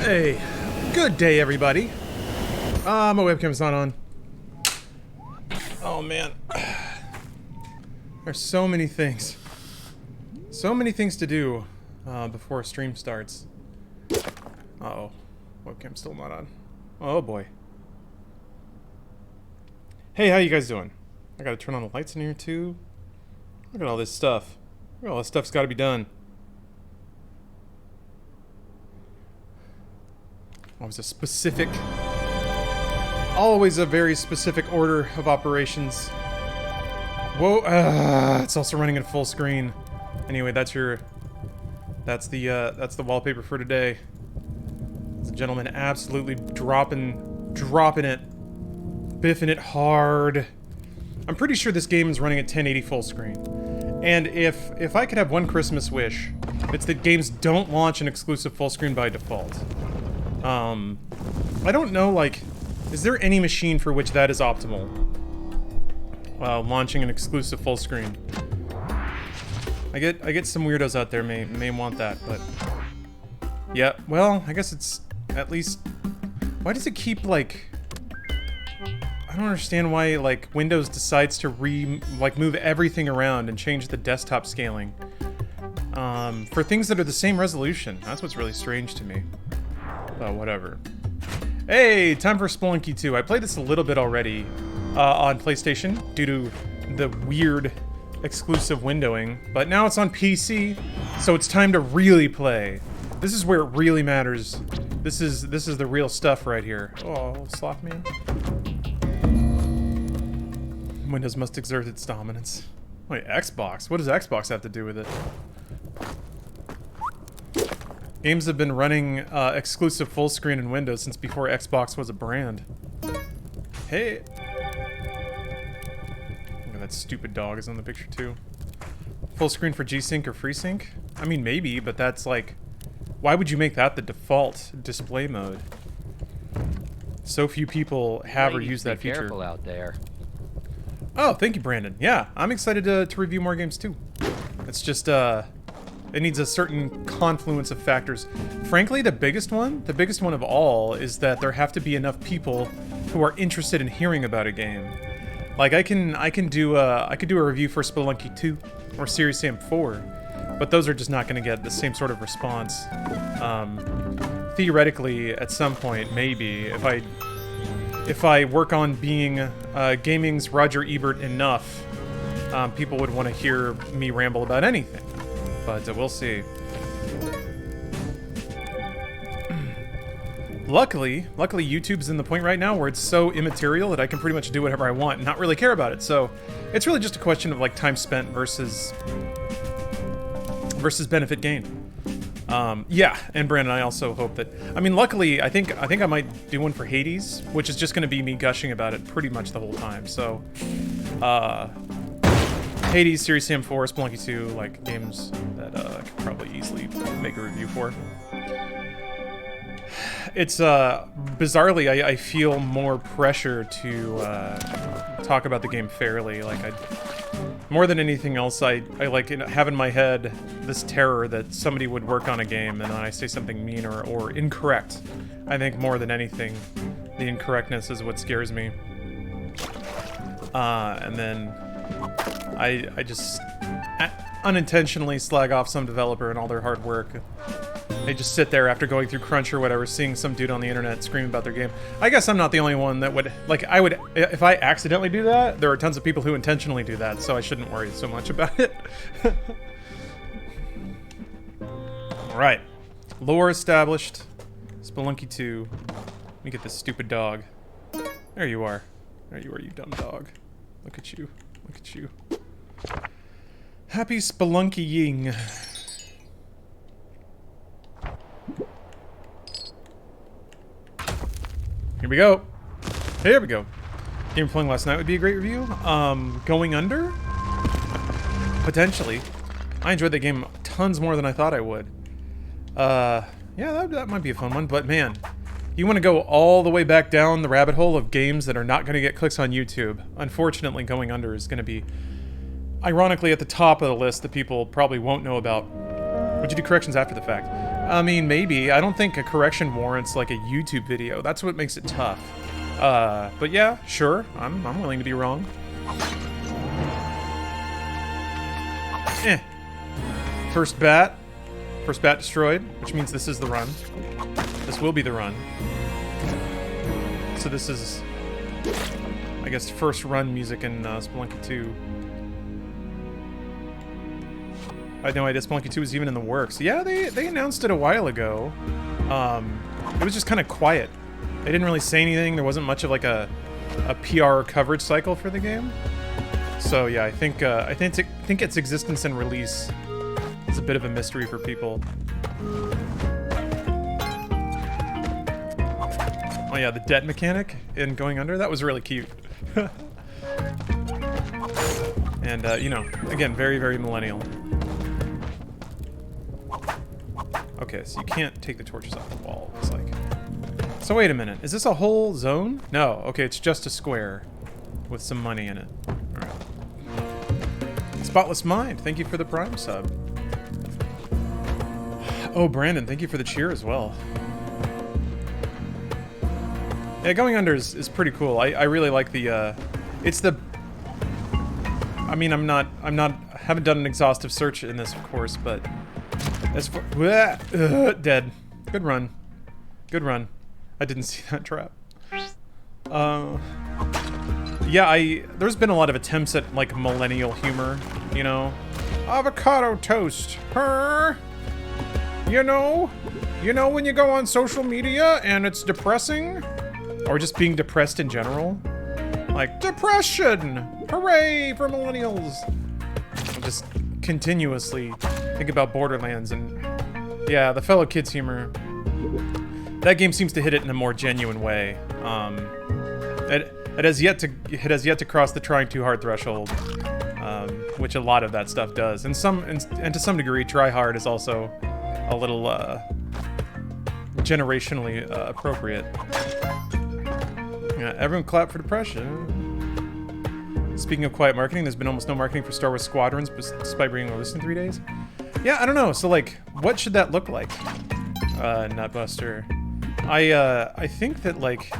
Hey, good day, everybody. My webcam's not on. Oh man, there's so many things to do before a stream starts. Uh-oh, webcam's still not on. Oh boy. Hey, how you guys doing? I gotta turn on the lights in here too. Look at all this stuff. Look at all this stuff's gotta be done. Always a very specific order of operations. Whoa, it's also running in full screen. Anyway, that's the wallpaper for today. The gentleman absolutely dropping it, biffing it hard. I'm pretty sure this game is running at 1080 full screen. And if I could have one Christmas wish, it's that games don't launch an exclusive full screen by default. I don't know, like, is there any machine for which that is optimal? Launching an exclusive full screen. I get some weirdos out there may want that, but yeah, well, I guess it's at least, why does it keep, like, I don't understand why, like, Windows decides to move everything around and change the desktop scaling for things that are the same resolution. That's what's really strange to me. Whatever. Hey, time for Spelunky 2. I played this a little bit already on PlayStation due to the weird exclusive windowing, but now it's on PC, so it's time to really play. This is where it really matters. This is the real stuff right here. Oh, slot man. Windows must exert its dominance. Wait, Xbox? What does Xbox have to do with it? Games have been running exclusive full screen in Windows since before Xbox was a brand. Hey! Look at that stupid dog is on the picture too. Full screen for G-Sync or FreeSync? I mean, maybe, but that's like... Why would you make that the default display mode? So few people have or use that feature. Be careful out there. Oh, thank you, Brandon. Yeah, I'm excited to review more games too. It's just, it needs a certain confluence of factors. Frankly, the biggest one of all, is that there have to be enough people who are interested in hearing about a game. Like I could do a review for Spelunky 2 or Serious Sam 4, but those are just not going to get the same sort of response. Theoretically, at some point, maybe if I work on being gaming's Roger Ebert enough, people would want to hear me ramble about anything. But we'll see. Luckily YouTube's in the point right now where it's so immaterial that I can pretty much do whatever I want and not really care about it. So it's really just a question of like time spent versus benefit gain. Yeah, and Brandon, I also hope that, I mean, luckily, I think I might do one for Hades, which is just going to be me gushing about it pretty much the whole time. So, Hades, Serious Sam 4, Spelunky 2, like, games that I could probably easily make a review for. It's, bizarrely, I feel more pressure to, talk about the game fairly. Like, more than anything else, I like have in my head this terror that somebody would work on a game and then I say something mean or incorrect. I think more than anything, the incorrectness is what scares me. And then I just unintentionally slag off some developer and all their hard work. They just sit there after going through Crunch or whatever, seeing some dude on the internet scream about their game. I guess I'm not the only one that would, like, if I accidentally do that, there are tons of people who intentionally do that, so I shouldn't worry so much about it. Alright. Lore established. Spelunky 2. Let me get this stupid dog. There you are. There you are, you dumb dog. Look at you. Look at you. Happy spelunkying. Here we go. Here we go. Game playing last night would be a great review. Going Under? Potentially. I enjoyed that game tons more than I thought I would. Yeah, that might be a fun one, but man, you want to go all the way back down the rabbit hole of games that are not going to get clicks on YouTube. Unfortunately, Going Under is going to be, ironically, at the top of the list that people probably won't know about. Would you do corrections after the fact? I mean, maybe. I don't think a correction warrants like a YouTube video. That's what makes it tough. But yeah, sure. I'm willing to be wrong. First bat destroyed, which means this is the run. This will be the run. So this is, I guess, first run music in Spelunky 2. I had no idea Spelunky 2 was even in the works. Yeah, they announced it a while ago. It was just kind of quiet. They didn't really say anything. There wasn't much of like a PR coverage cycle for the game. So yeah, I think its existence and release is a bit of a mystery for people. Oh yeah, the debt mechanic in Going Under, that was really cute. And you know, again, very, very millennial. Okay, so you can't take the torches off the wall, it looks like. So wait a minute, is this a whole zone? No, okay, it's just a square with some money in it. Alright. Spotless Mind, thank you for the Prime sub. Oh, Brandon, thank you for the cheer as well. Yeah, Going Under is pretty cool. I really like the, it's the... I mean, I haven't done an exhaustive search in this, of course, but... As for... dead. Good run. Good run. I didn't see that trap. Yeah, there's been a lot of attempts at, like, millennial humor, you know? Avocado toast, huh? You know when you go on social media and it's depressing? Or just being depressed in general? Like, depression! Hooray for millennials! I'll just continuously think about Borderlands and... Yeah, the fellow kids humor. That game seems to hit it in a more genuine way. It has yet to cross the trying too hard threshold, which a lot of that stuff does. And to some degree, try hard is also a little generationally appropriate. Yeah, everyone clap for depression. Speaking of quiet marketing, there's been almost no marketing for Star Wars Squadrons despite being released in 3 days. Yeah, I don't know. So like, what should that look like? Nutbuster. I think that like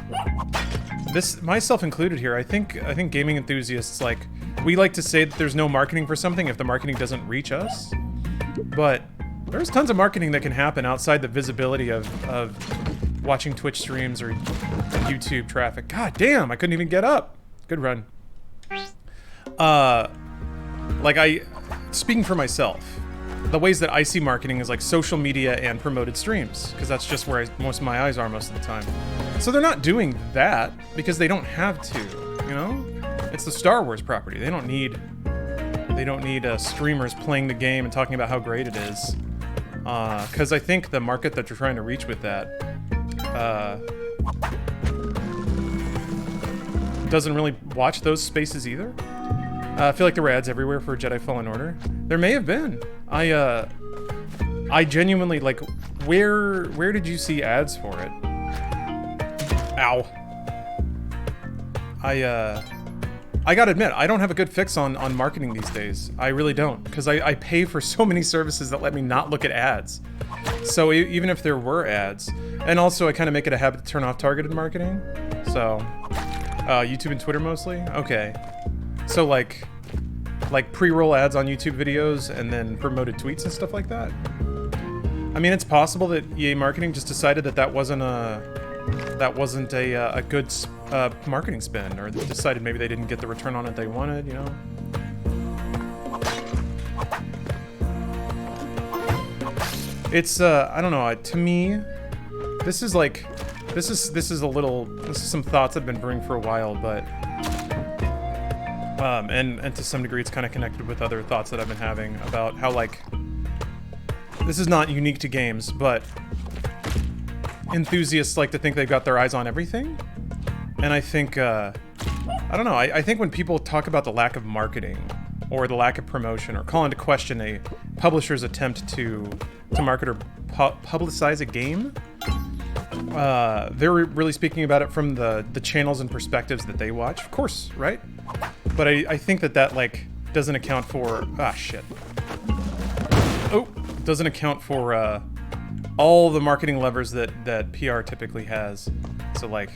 this, myself included here, I think gaming enthusiasts, like, we like to say that there's no marketing for something if the marketing doesn't reach us. But there's tons of marketing that can happen outside the visibility of watching Twitch streams or YouTube traffic. God damn, I couldn't even get up. Good run. Like speaking for myself, the ways that I see marketing is like social media and promoted streams, because that's just where most of my eyes are most of the time. So they're not doing that because they don't have to, you know? It's the Star Wars property. They don't need streamers playing the game and talking about how great it is. Because I think the market that you're trying to reach with that doesn't really watch those spaces either. I feel like there were ads everywhere for Jedi Fallen Order. There may have been. I genuinely, like, where did you see ads for it? Ow. I gotta admit, I don't have a good fix on marketing these days. I really don't, because I pay for so many services that let me not look at ads. So even if there were ads, and also I kind of make it a habit to turn off targeted marketing. So, YouTube and Twitter mostly? Okay. So like pre-roll ads on YouTube videos and then promoted tweets and stuff like that? I mean, it's possible that EA Marketing just decided that wasn't a good marketing spend, or they decided maybe they didn't get the return on it they wanted, you know? It's I don't know, to me, this is some thoughts I've been brewing for a while, but and to some degree it's kind of connected with other thoughts that I've been having about how, like, this is not unique to games, but enthusiasts like to think they've got their eyes on everything. And I think, I don't know, I think when people talk about the lack of marketing or the lack of promotion or call into question a publisher's attempt to market or publicize a game, they're really speaking about it from the channels and perspectives that they watch, of course, right? But I think that like doesn't account for doesn't account for all the marketing levers that PR typically has. So like,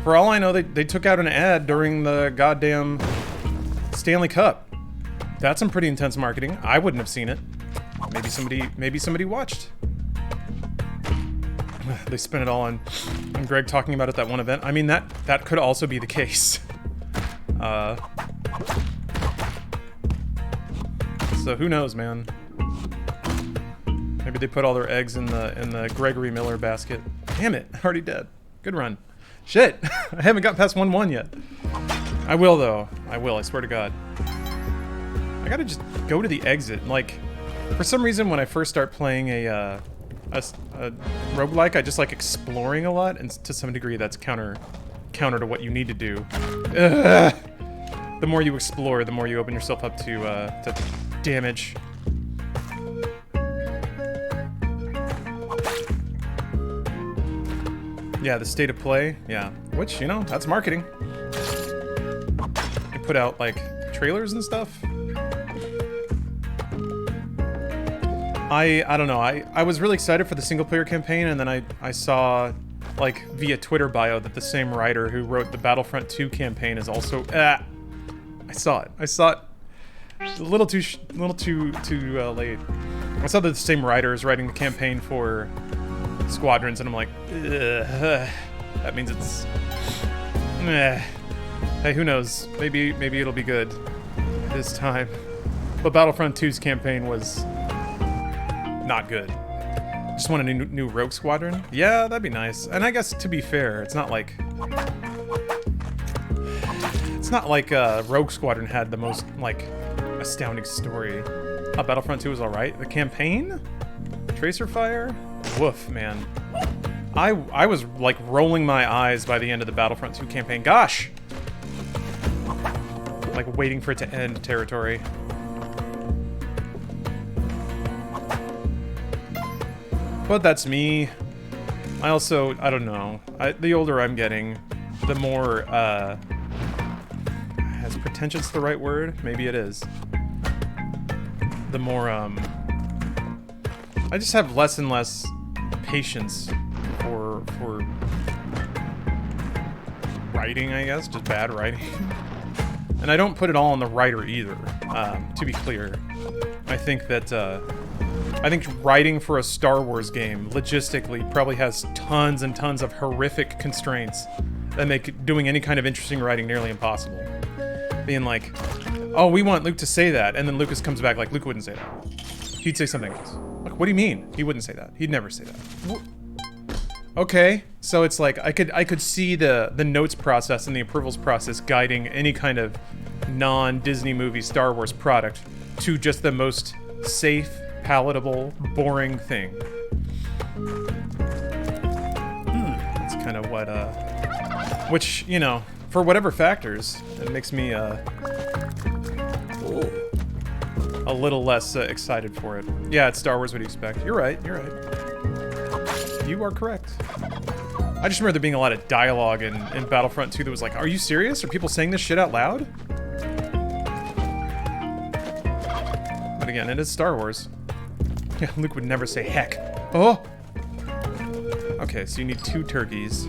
for all I know, they took out an ad during the goddamn Stanley Cup. That's some pretty intense marketing. I wouldn't have seen it. Maybe somebody watched. They spent it all on Greg talking about it at that one event. I mean, that could also be the case. So who knows, man? Maybe they put all their eggs in the Gregory Miller basket. Damn it, already dead. Good run. Shit, I haven't got past 1-1 yet. I will though. I will. I swear to God. I gotta just go to the exit. Like, for some reason, when I first start playing a roguelike, I just like exploring a lot, and to some degree, that's counter to what you need to do. Ugh. The more you explore, the more you open yourself up to damage. Yeah, the state of play. Yeah, which, you know, that's marketing. You put out like trailers and stuff. I don't know. I was really excited for the single player campaign, and then I saw like via Twitter bio that the same writer who wrote the Battlefront 2 campaign is also I saw it a little too late. I saw that the same writer is writing the campaign for Squadrons, and I'm like, ugh, that means it's hey, who knows, maybe it'll be good this time. But Battlefront 2's campaign was not good. Just want a new Rogue Squadron? Yeah, that'd be nice. And I guess, to be fair, it's not like Rogue Squadron had the most like astounding story. Battlefront 2 was alright. The campaign? Tracer Fire? Woof, man. I was like rolling my eyes by the end of the Battlefront 2 campaign. Gosh! Like waiting for it to end territory. But that's me. I don't know. The older I'm getting, the more, is pretentious the right word? Maybe it is. The more, I just have less and less patience for writing, I guess. Just bad writing. And I don't put it all on the writer either, to be clear. I think that, writing for a Star Wars game, logistically, probably has tons and tons of horrific constraints that make doing any kind of interesting writing nearly impossible. Being like, oh, we want Luke to say that, and then Lucas comes back like, Luke wouldn't say that. He'd say something else. Like, what do you mean? He wouldn't say that. He'd never say that. Okay, so it's like, I could see the notes process and the approvals process guiding any kind of non-Disney movie Star Wars product to just the most safe, palatable, boring thing. That's kind of what, which, you know, for whatever factors, it makes me, a little less excited for it. Yeah, it's Star Wars, what do you expect? You're right. You are correct. I just remember there being a lot of dialogue in Battlefront 2 that was like, are you serious? Are people saying this shit out loud? But again, it is Star Wars. Yeah, Luke would never say heck. Oh! Okay, so you need 2 turkeys.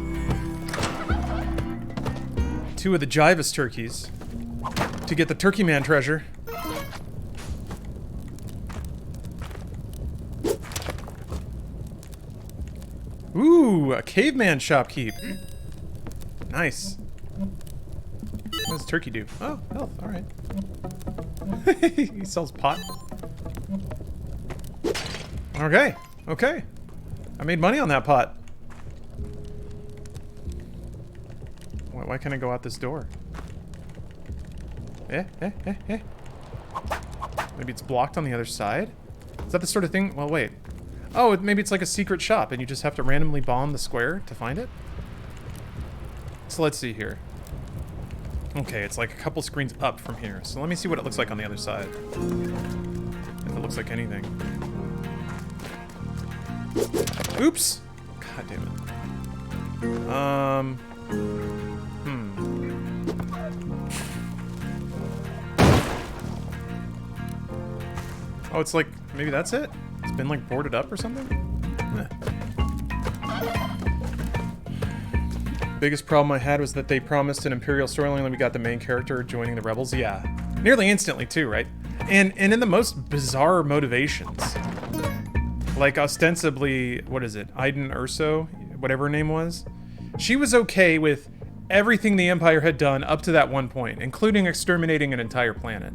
2 of the Jivas turkeys to get the Turkey Man treasure. Ooh, a caveman shopkeep. Nice. What does turkey do? Oh, health, alright. He sells pot. Okay. I made money on that pot. Why can't I go out this door? Maybe it's blocked on the other side? Is that the sort of thing? Well, wait. Oh, maybe it's like a secret shop and you just have to randomly bomb the square to find it? So let's see here. Okay, it's like a couple screens up from here. So let me see what it looks like on the other side. If it looks like anything. Oops! God damn it. Oh, it's like, maybe that's it? It's been like boarded up or something? Biggest problem I had was that they promised an Imperial storyline and we got the main character joining the rebels. Yeah. Nearly instantly too, right? And in the most bizarre motivations. Like ostensibly, what is it? Iden Urso, whatever her name was. She was okay with everything the Empire had done up to that one point, including exterminating an entire planet.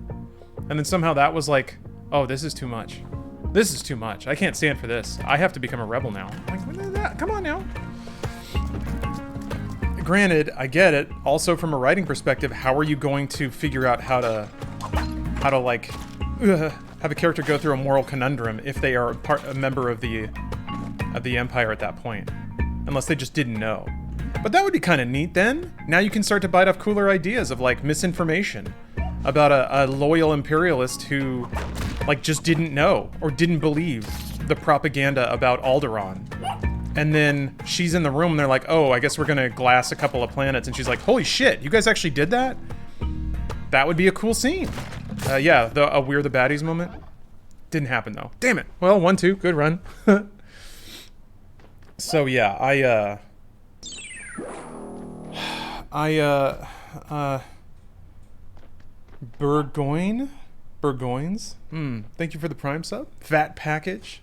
And then somehow that was like, oh, this is too much. This is too much. I can't stand for this. I have to become a rebel now. I'm like, what is that? Come on now. Granted, I get it. Also, from a writing perspective, how are you going to figure out how to like have a character go through a moral conundrum if they are a member of the Empire at that point, unless they just didn't know? But that would be kind of neat then. Now you can start to bite off cooler ideas of like misinformation about a loyal imperialist who like just didn't know or didn't believe the propaganda about Alderaan. And then she's in the room and they're like, oh, I guess we're gonna glass a couple of planets. And she's like, holy shit, you guys actually did that? That would be a cool scene. Yeah, a We're the Baddies moment. Didn't happen though. Damn it. Well, 1-2, good run. So yeah, Burgoynes? Thank you for the Prime sub. Fat package.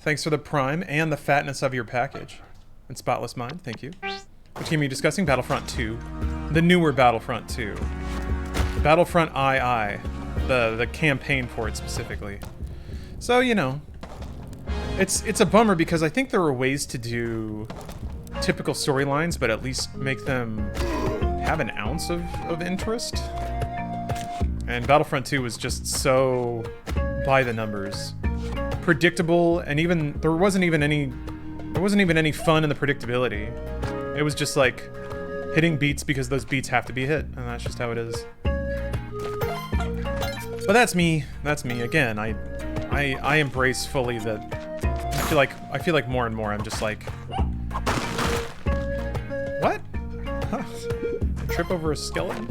Thanks for the Prime and the fatness of your package. And Spotless Mind, thank you. Which game are you discussing? Battlefront 2. The newer Battlefront 2. Battlefront II. The campaign for it specifically. So, you know. It's a bummer because I think there are ways to do typical storylines, but at least make them have an ounce of interest. And Battlefront 2 was just so by the numbers. Predictable, and even there wasn't even any fun in the predictability. It was just like hitting beats because those beats have to be hit, and that's just how it is. But that's me. That's me. Again, I embrace fully that. I feel like more and more I'm just like, what? Huh? Trip over a skeleton?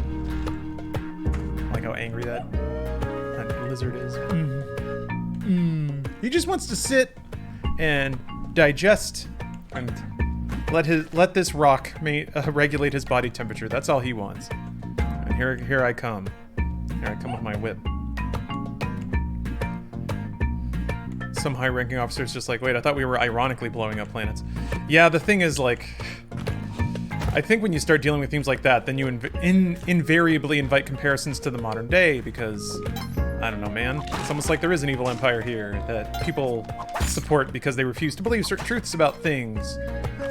I like how angry that lizard is. He just wants to sit and digest and let this rock regulate his body temperature. That's all he wants. And here I come. Here I come with my whip. Some high-ranking officer's just like, wait, I thought we were ironically blowing up planets. Yeah, the thing is, like, I think when you start dealing with themes like that, then you invariably invite comparisons to the modern day because, I don't know, man. It's almost like there is an evil empire here that people support because they refuse to believe certain truths about things.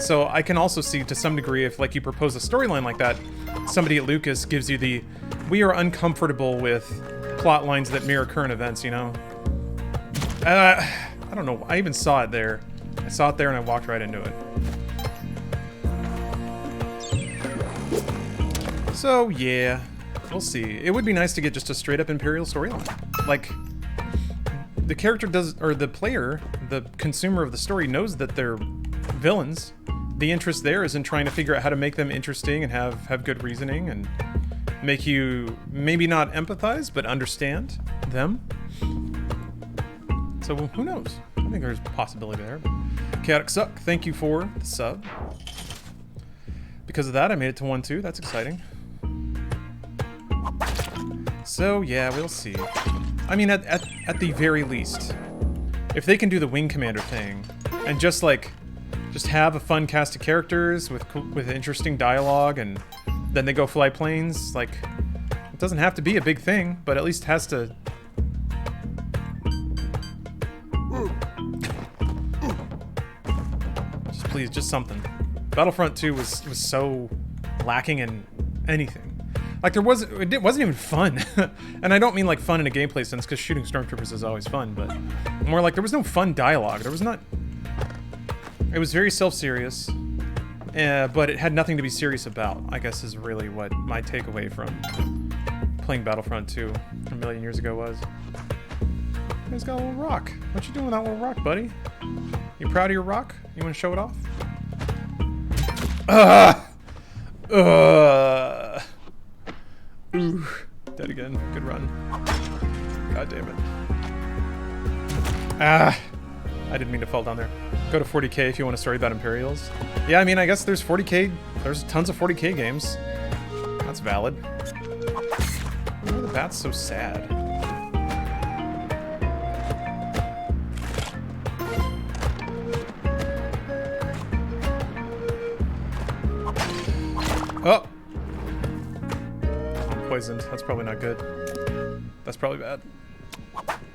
So I can also see to some degree if, like, you propose a storyline like that, somebody at Lucas gives you the, we are uncomfortable with plot lines that mirror current events, you know? I don't know. I even saw it there. I saw it there and I walked right into it. So, yeah. We'll see. It would be nice to get just a straight-up Imperial storyline. Like, the character does, or the player, the consumer of the story knows that they're villains. The interest there is in trying to figure out how to make them interesting and have good reasoning and make you maybe not empathize, but understand them. So, who knows? I think there's a possibility there. Chaotic Suck, thank you for the sub. Because of that, I made it to 1-2. That's exciting. So, yeah, we'll see. I mean, at the very least, if they can do the Wing Commander thing, and just have a fun cast of characters with interesting dialogue, and then they go fly planes, like, it doesn't have to be a big thing, but at least has to... Please, just something. Battlefront 2 was so lacking in anything. Like, it wasn't even fun. And I don't mean like fun in a gameplay sense, because shooting stormtroopers is always fun, but more like there was no fun dialogue. There was not... It was very self-serious, but it had nothing to be serious about, I guess is really what my takeaway from playing Battlefront 2 a million years ago was. He's got a little rock. What you doing with that little rock, buddy? You proud of your rock? You want to show it off? Ooh. Dead again. Good run. God damn it. I didn't mean to fall down there. Go to 40K if you want a story about Imperials. Yeah, I mean, I guess there's 40K. There's tons of 40K games. That's valid. Why are the bats so sad? Oh! I'm poisoned. That's probably not good. That's probably bad.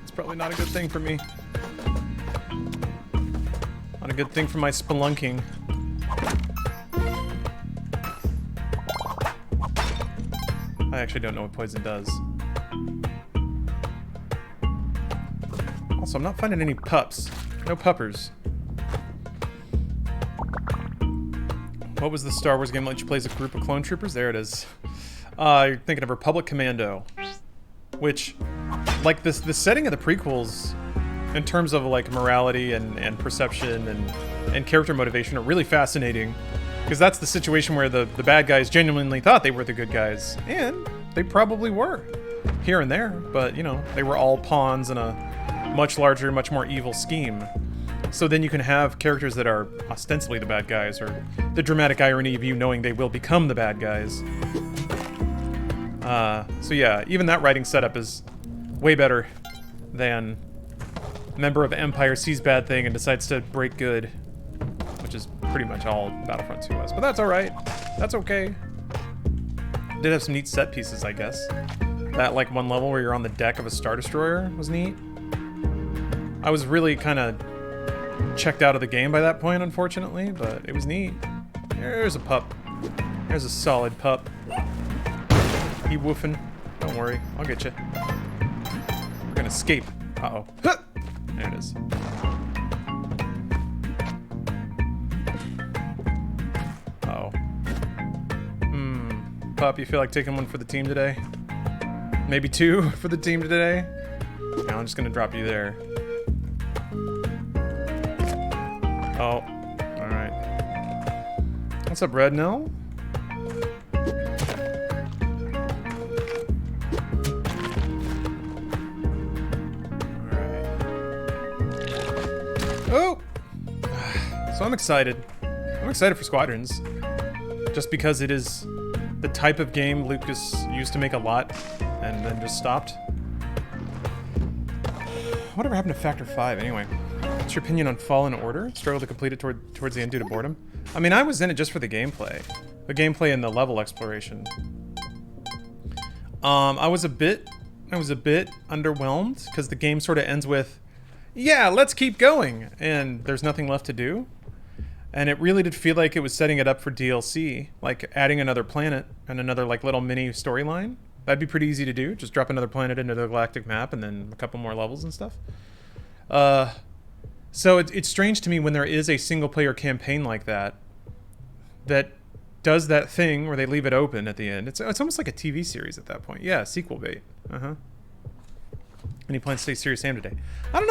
It's probably not a good thing for me. Not a good thing for my spelunking. I actually don't know what poison does. Also, I'm not finding any pups. No puppers. What was the Star Wars game that let you play as a group of clone troopers? There it is. You're thinking of Republic Commando. Which, like, the setting of the prequels, in terms of, like, morality and perception and character motivation are really fascinating. Because that's the situation where the bad guys genuinely thought they were the good guys. And they probably were. Here and there. But, you know, they were all pawns in a much larger, much more evil scheme. So then you can have characters that are ostensibly the bad guys, or the dramatic irony of you knowing they will become the bad guys. So yeah, even that writing setup is way better than member of Empire sees bad thing and decides to break good, which is pretty much all Battlefront 2 was. But that's alright. That's okay. Did have some neat set pieces, I guess. That, like, one level where you're on the deck of a Star Destroyer was neat. I was really kind of checked out of the game by that point, unfortunately, but it was neat. There's a pup. There's a solid pup. He woofing. Don't worry, I'll get you. We're gonna escape. Uh-oh. Huh! There it is. Uh-oh. Pup, you feel like taking one for the team today? Maybe two for the team today? No, I'm just gonna drop you there. Oh, alright. What's up, Red Nil? Alright. Oh! So I'm excited. I'm excited for Squadrons. Just because it is the type of game Lucas used to make a lot and then just stopped. Whatever happened to Factor 5 anyway? What's your opinion on Fallen Order? Struggle to complete it towards the end due to boredom? I mean, I was in it just for the gameplay. The gameplay and the level exploration. I was a bit underwhelmed, because the game sort of ends with, yeah, let's keep going, and there's nothing left to do. And it really did feel like it was setting it up for DLC, like adding another planet and another, like, little mini storyline. That'd be pretty easy to do. Just drop another planet into the galactic map and then a couple more levels and stuff. So it's strange to me when there is a single-player campaign like that that does that thing where they leave it open at the end. It's almost like a TV series at that point. Yeah, sequel bait. Uh-huh. Any plans to stay serious Sam today? I don't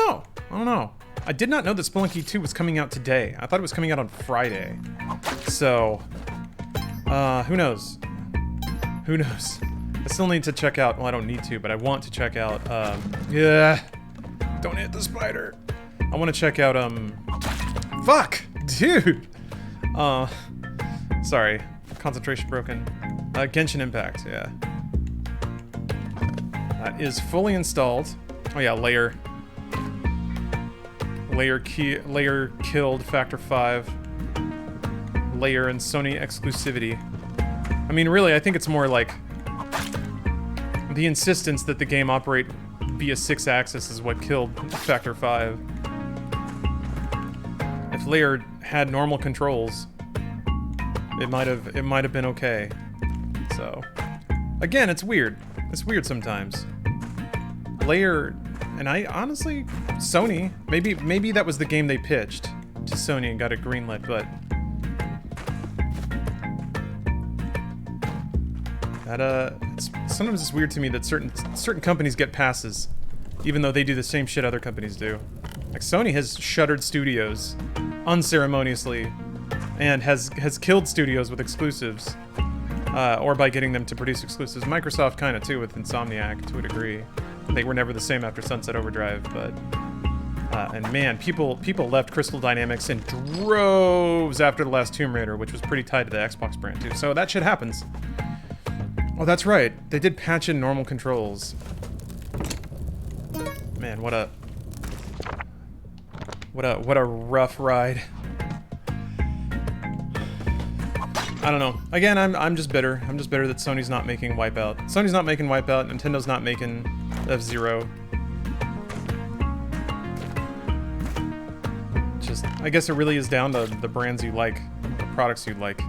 know. I did not know that Spelunky 2 was coming out today. I thought it was coming out on Friday. So, who knows? Who knows? I still need to check out, well, I don't need to, but I want to check out, yeah. Don't hit the spider. I want to check out, fuck! Dude! Sorry. Concentration broken. Genshin Impact, yeah. That is fully installed. Oh yeah, Layer killed Factor 5. Layer and Sony exclusivity. I mean, really, I think it's more like the insistence that the game operate via 6-axis is what killed Factor 5. If Layer had normal controls, it might have been okay. So, again, it's weird. It's weird sometimes. Layer, and I honestly, Sony, maybe that was the game they pitched to Sony and got it greenlit, but that sometimes it's weird to me that certain companies get passes, even though they do the same shit other companies do. Like Sony has shuttered studios unceremoniously, and has killed studios with exclusives, or by getting them to produce exclusives. Microsoft kind of too with Insomniac to a degree. They were never the same after Sunset Overdrive, but And man, people left Crystal Dynamics in droves after the last Tomb Raider, which was pretty tied to the Xbox brand too. So that shit happens. Oh, that's right. They did patch in normal controls. Man, what a rough ride. I don't know. Again, I'm just bitter. I'm just bitter that Sony's not making Wipeout. Sony's not making Wipeout. Nintendo's not making F-Zero. Just, I guess it really is down to the brands you like, the products you like,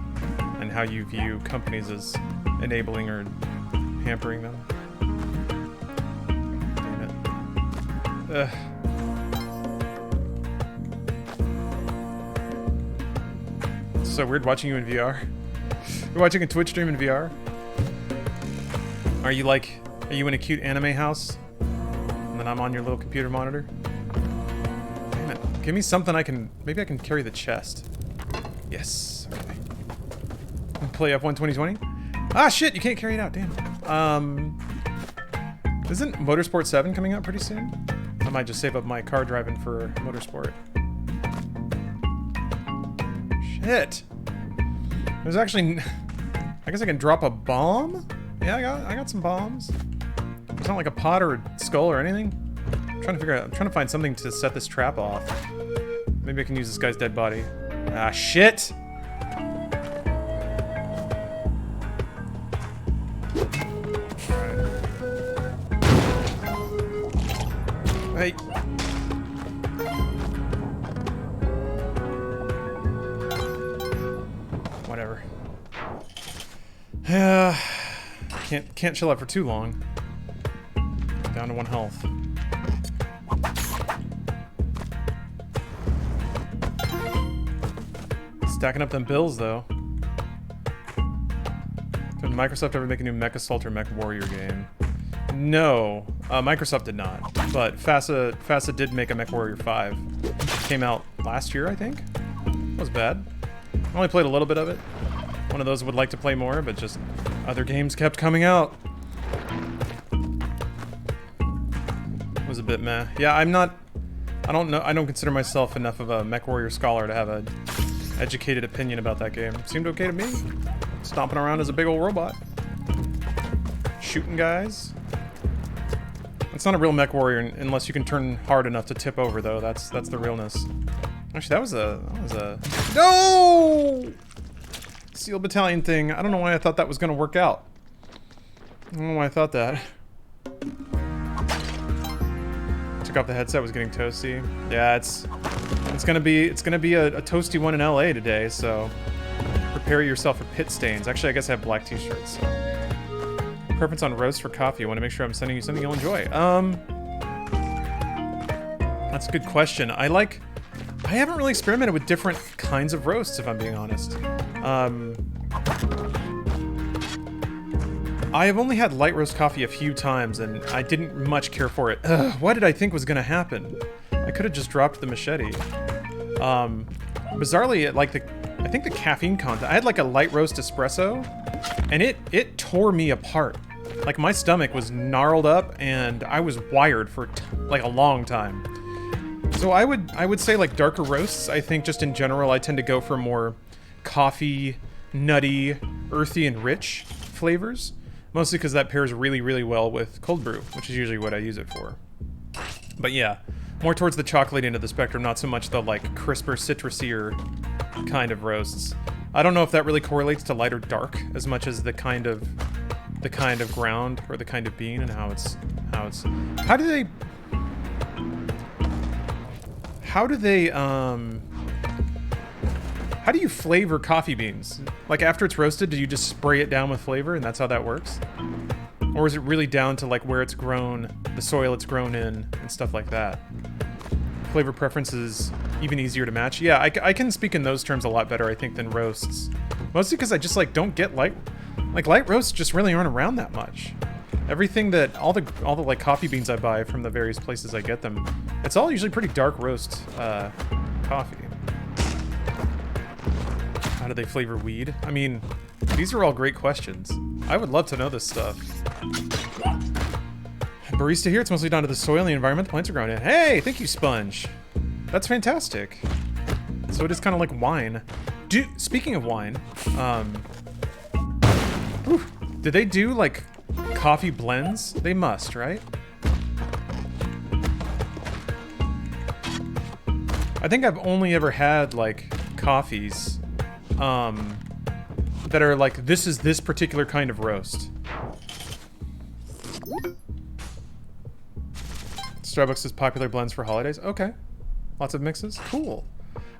and how you view companies as enabling or hampering them. Damn it. Ugh. It's so weird watching you in VR. You're watching a Twitch stream in VR? Are you in a cute anime house? And then I'm on your little computer monitor? Damn it. Give me something maybe I can carry the chest. Yes. Okay. Play F1 2020? Ah, shit, you can't carry it out, damn. Isn't Motorsport 7 coming out pretty soon? I might just save up my car driving for Motorsport. Shit. There's actually... I guess I can drop a bomb? Yeah, I got some bombs. It's not like a pot or a skull or anything. I'm trying to find something to set this trap off. Maybe I can use this guy's dead body. Ah, shit! Hey. Whatever. Can't chill out for too long. Down to 1 health. Stacking up them bills though. Did Microsoft ever make a new Mech Assault or Mech Warrior game? No, Microsoft did not. But FASA did make a Mech Warrior 5. It came out last year, I think. It was bad. I only played a little bit of it. One of those would like to play more, but just other games kept coming out. It was a bit meh. Yeah, I don't consider myself enough of a Mech Warrior scholar to have an educated opinion about that game. It seemed okay to me. Stomping around as a big old robot. Shooting guys. It's not a real Mech Warrior unless you can turn hard enough to tip over, though. That's the realness. Actually, that was a... No! SEAL Battalion thing. I don't know why I thought that was gonna work out. I don't know why I thought that. Took off the headset, was getting toasty. Yeah, it's gonna be a toasty one in LA today, so prepare yourself for pit stains. Actually, I guess I have black t-shirts, so. Preference on roast for coffee. I want to make sure I'm sending you something you'll enjoy. That's a good question. I haven't really experimented with different kinds of roasts, if I'm being honest. I've only had light roast coffee a few times, and I didn't much care for it. Ugh, what did I think was gonna happen? I could have just dropped the machete. Bizarrely, I think the caffeine content. I had like a light roast espresso, and it tore me apart. Like my stomach was gnarled up, and I was wired for like a long time. So I would say like darker roasts. I think just in general, I tend to go for more coffee, nutty, earthy, and rich flavors. Mostly because that pairs really, really well with cold brew, which is usually what I use it for. But yeah, more towards the chocolate end of the spectrum, not so much the like crisper, citrusy kind of roasts. I don't know if that really correlates to light or dark as much as the kind of ground or the kind of bean and how do you flavor coffee beans? Like after it's roasted, do you just spray it down with flavor and that's how that works? Or is it really down to like where it's grown, the soil it's grown in, and stuff like that? Flavor preferences even easier to match. Yeah, I can speak in those terms a lot better, I think, than roasts. Mostly because I just like don't get light roasts just really aren't around that much. Everything that all the like coffee beans I buy from the various places I get them, it's all usually pretty dark roast coffee. How do they flavor weed? I mean, these are all great questions. I would love to know this stuff. Barista here. It's mostly down to the soil and the environment the plants are grown in. Hey, thank you, Sponge. That's fantastic. So it is kind of like wine. Speaking of wine, did they do like coffee blends? They must, right? I think I've only ever had like coffees that are like, this is this particular kind of roast. Starbucks is popular blends for holidays. Okay. Lots of mixes. Cool.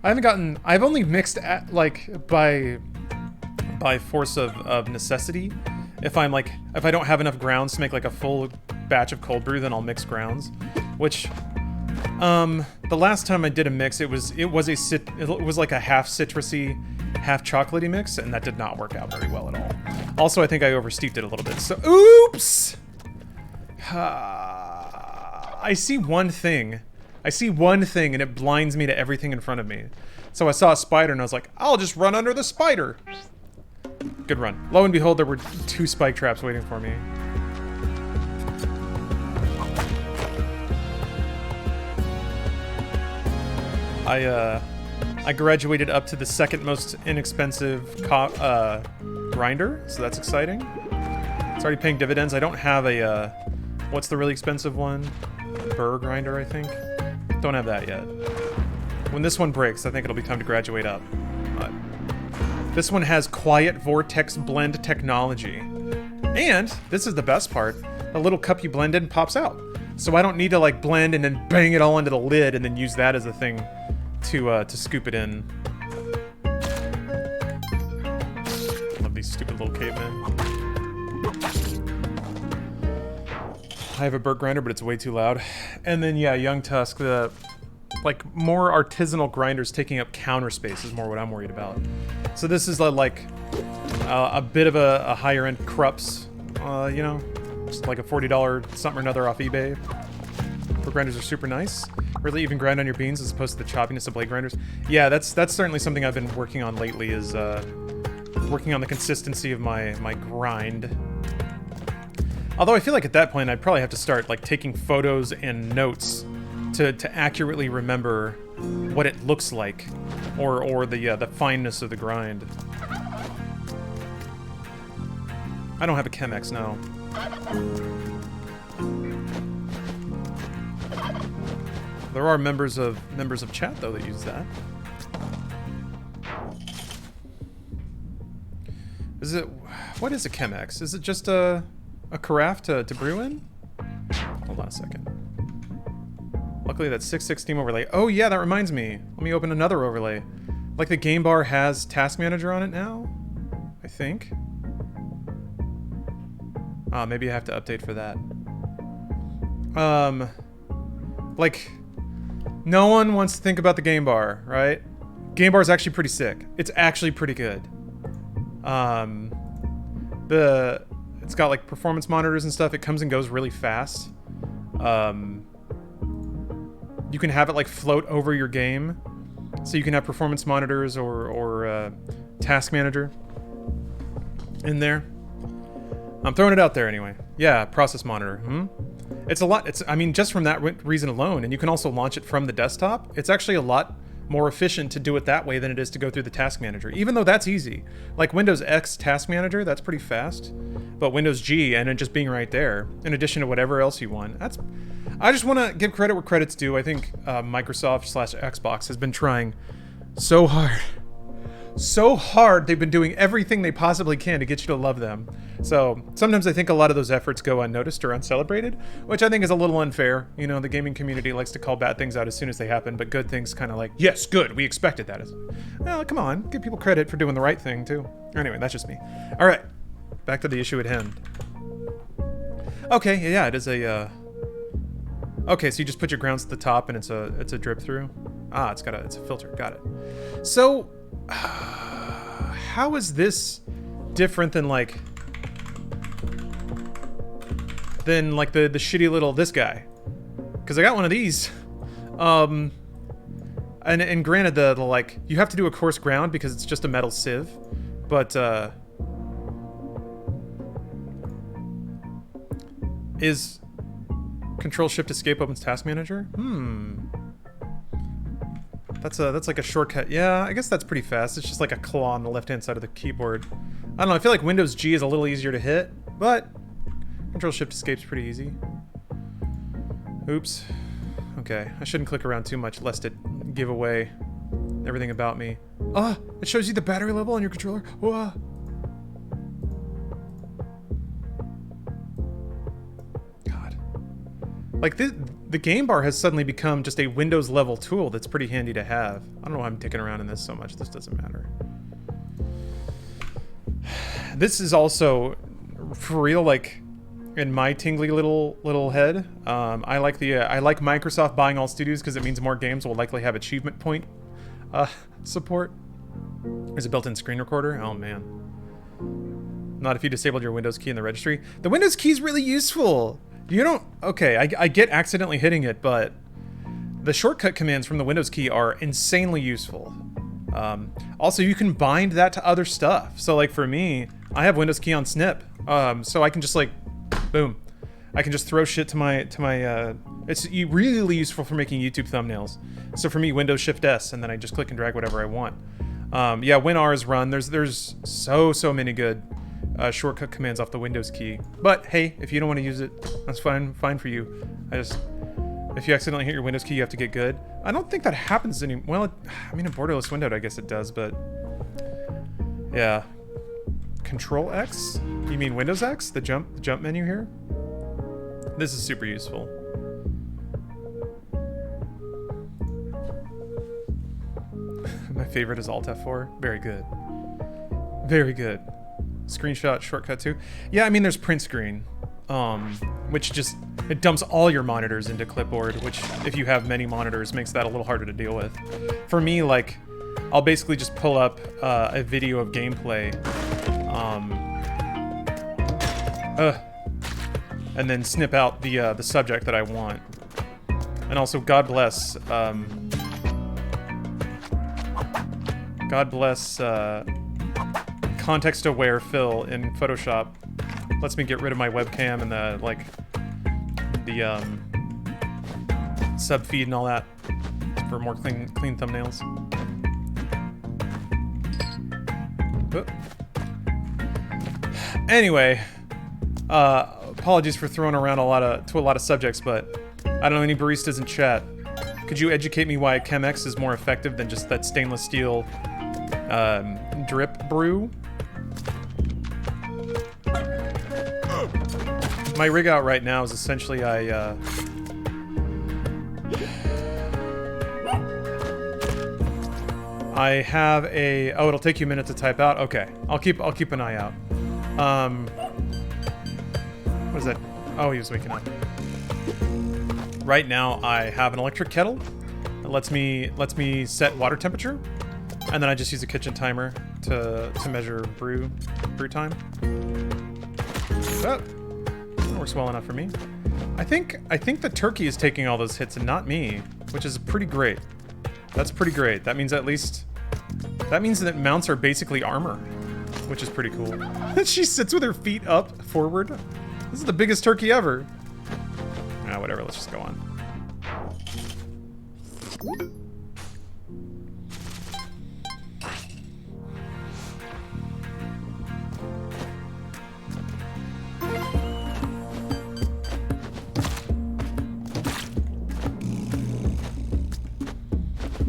I've only mixed at, like by force of necessity. If I don't have enough grounds to make like a full batch of cold brew, then I'll mix grounds. Which, the last time I did a mix, it was like a half citrusy, half chocolatey mix, and that did not work out very well at all. Also, I think I oversteeped it a little bit. So, oops. I see one thing, and it blinds me to everything in front of me. So I saw a spider, and I was like, I'll just run under the spider. Good run. Lo and behold, there were 2 spike traps waiting for me. I graduated up to the second most inexpensive grinder, so that's exciting. It's already paying dividends. I don't have a, what's the really expensive one? Burr grinder, I think. Don't have that yet. When this one breaks, I think it'll be time to graduate up. This one has quiet vortex blend technology. And, this is the best part, the little cup you blend in pops out. So I don't need to like blend and then bang it all into the lid and then use that as a thing to scoop it in. Love these stupid little cavemen. I have a Burr grinder, but it's way too loud. And then yeah, Young Tusk, the like more artisanal grinders taking up counter space is more what I'm worried about. So this is like a bit of a higher end Krups, you know, just like a $40 something or another off eBay. Burr grinders are super nice. Really even grind on your beans as opposed to the choppiness of blade grinders. Yeah, that's certainly something I've been working on lately, is working on the consistency of my grind. Although I feel like at that point I'd probably have to start like taking photos and notes to accurately remember what it looks like, or the fineness of the grind. I don't have a Chemex, no. There are members of chat though that use that. What is a Chemex? Is it just a carafe to brew in? Hold on a second. Luckily that's 6.6 Steam overlay. Oh yeah, that reminds me. Let me open another overlay. Like the game bar has Task Manager on it now, I think. Maybe I have to update for that. Like, no one wants to think about the game bar, right? Game bar is actually pretty sick. It's actually pretty good. It's got like performance monitors and stuff. It comes and goes really fast. You can have it like float over your game, so you can have performance monitors or task manager in there. I'm throwing it out there anyway. Yeah, process monitor. It's a lot. I mean, just from that reason alone, and you can also launch it from the desktop. It's actually a lot more efficient to do it that way than it is to go through the task manager, even though that's easy. Like Windows X task manager, that's pretty fast. But Windows G and it just being right there, in addition to whatever else you want, I just want to give credit where credit's due. I think Microsoft/Xbox has been trying so hard. So hard, they've been doing everything they possibly can to get you to love them. So sometimes I think a lot of those efforts go unnoticed or uncelebrated, which I think is a little unfair. You know, the gaming community likes to call bad things out as soon as they happen, but good things kind of like, yes, good, we expected that. Well, come on, give people credit for doing the right thing too. Anyway, that's just me. All right, back to the issue at hand. Okay, yeah, it is a. Okay, so you just put your grounds at the top and it's a drip through. Ah, it's a filter. Got it. So. How is this different than like the shitty little this guy? Because I got one of these, and granted the like you have to do a coarse ground because it's just a metal sieve, but Control Shift Escape opens Task Manager. That's like a shortcut. Yeah, I guess that's pretty fast. It's just like a claw on the left-hand side of the keyboard. I don't know. I feel like Windows G is a little easier to hit, but Control Shift Escape's pretty easy. Oops. Okay, I shouldn't click around too much lest it give away everything about me. Ah, it shows you the battery level on your controller. Whoa. God. Like, the game bar has suddenly become just a Windows level tool that's pretty handy to have. I don't know why I'm dicking around in this so much. This doesn't matter. This is also, for real, like, in my tingly little head, I like Microsoft buying all studios because it means more games will likely have achievement point support. There's a built-in screen recorder. Oh man, not if you disabled your Windows key in the registry. The Windows key is really useful. You don't. Okay, I get accidentally hitting it, but the shortcut commands from the Windows key are insanely useful. Also, you can bind that to other stuff. So, like for me, I have Windows key on Snip, so I can just like. Boom. I can just throw shit to my it's really useful for making YouTube thumbnails. So for me, Windows Shift S, and then I just click and drag whatever I want. Yeah, when R is run, there's so many good shortcut commands off the Windows key. But hey, if you don't want to use it, that's fine for you. If you accidentally hit your Windows key, you have to get good. I don't think that happens anymore. Well, I mean, in borderless windowed, I guess it does, but yeah. Control X? You mean Windows X? The jump menu here? This is super useful. My favorite is Alt F4. Very good. Very good. Screenshot shortcut too. Yeah, I mean there's print screen, which just it dumps all your monitors into clipboard, which if you have many monitors makes that a little harder to deal with. For me, like I'll basically just pull up a video of gameplay. And then snip out the subject that I want. And also, God bless context-aware fill in Photoshop. Lets me get rid of my webcam and the sub feed and all that for more clean thumbnails. Oop. Anyway, apologies for throwing around a lot of subjects, but I don't know any baristas in chat. Could you educate me why Chemex is more effective than just that stainless steel drip brew? My rig out right now is essentially I have a it'll take you a minute to type out. Okay, I'll keep an eye out. What is that? Oh, he was waking up. Right now, I have an electric kettle that lets me set water temperature, and then I just use a kitchen timer to measure brew time. Oh, that works well enough for me. I think the turkey is taking all those hits and not me, which is pretty great. That's pretty great. That means that mounts are basically armor, which is pretty cool. She sits with her feet up forward. This is the biggest turkey ever. Ah, whatever, let's just go on.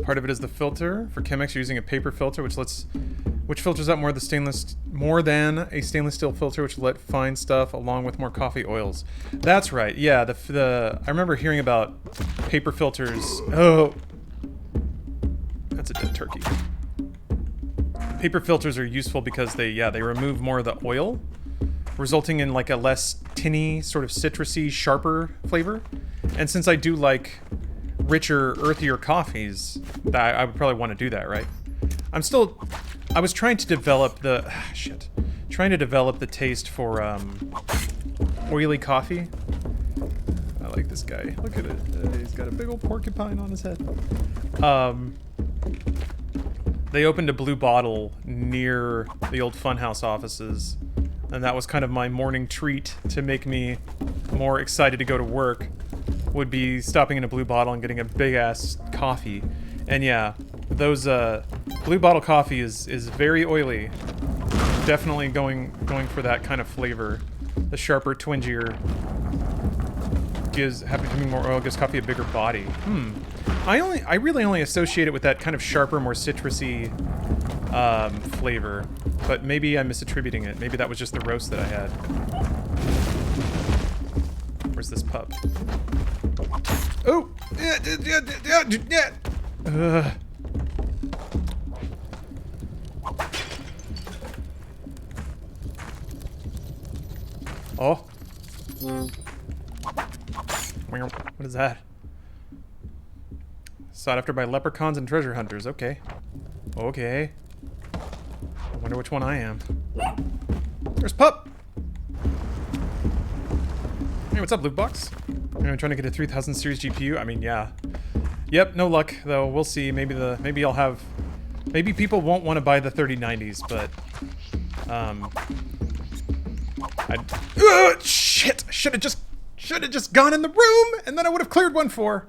Part of it is the filter. For Chemex, you're using a paper filter, which filters out more than a stainless steel filter, which will let fine stuff along with more coffee oils. That's right. Yeah, I remember hearing about paper filters. Oh, that's a dead turkey. Paper filters are useful because they remove more of the oil, resulting in like a less tinny, sort of citrusy, sharper flavor. And since I do like richer, earthier coffees, that I would probably want to do that, right? I was trying to develop the taste for oily coffee. I like this guy. Look at it. He's got a big old porcupine on his head. They opened a Blue Bottle near the old Funhouse offices, and that was kind of my morning treat to make me more excited to go to work. would be stopping in a Blue Bottle and getting a big-ass coffee. And yeah, those Blue Bottle coffee is very oily. Definitely going for that kind of flavor. The sharper, twingier having more oil gives coffee a bigger body. I really only associate it with that kind of sharper, more citrusy flavor. But maybe I'm misattributing it. Maybe that was just the roast that I had. Where's this pup? Oh! Oh. What is that? Sought after by leprechauns and treasure hunters. Okay. Okay. I wonder which one I am. There's Pup! Hey, what's up, Loot Box? I'm trying to get a 3000 series GPU. I mean, yeah. Yep, no luck, though. We'll see. Maybe I'll have... Maybe people won't want to buy the 3090s, but... Shit! Should have just gone in the room, and then I would have cleared one for.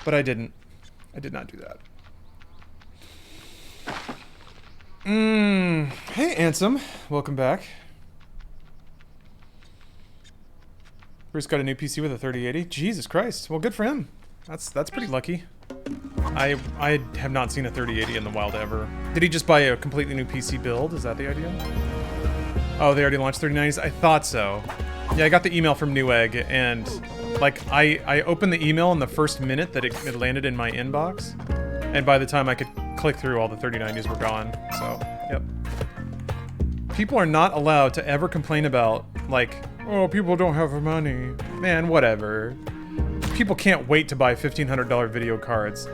But I didn't. I did not do that. Hey, Ansem. Welcome back. Bruce got a new PC with a 3080. Jesus Christ. Well, good for him. That's pretty lucky. I have not seen a 3080 in the wild ever. Did he just buy a completely new PC build? Is that the idea? Oh, they already launched 3090s? I thought so. Yeah, I got the email from Newegg, and like I opened the email in the first minute that it landed in my inbox, and by the time I could click through, all the 3090s were gone. So, yep. People are not allowed to ever complain about, like, oh, people don't have money. Man, whatever. People can't wait to buy $1,500 video cards.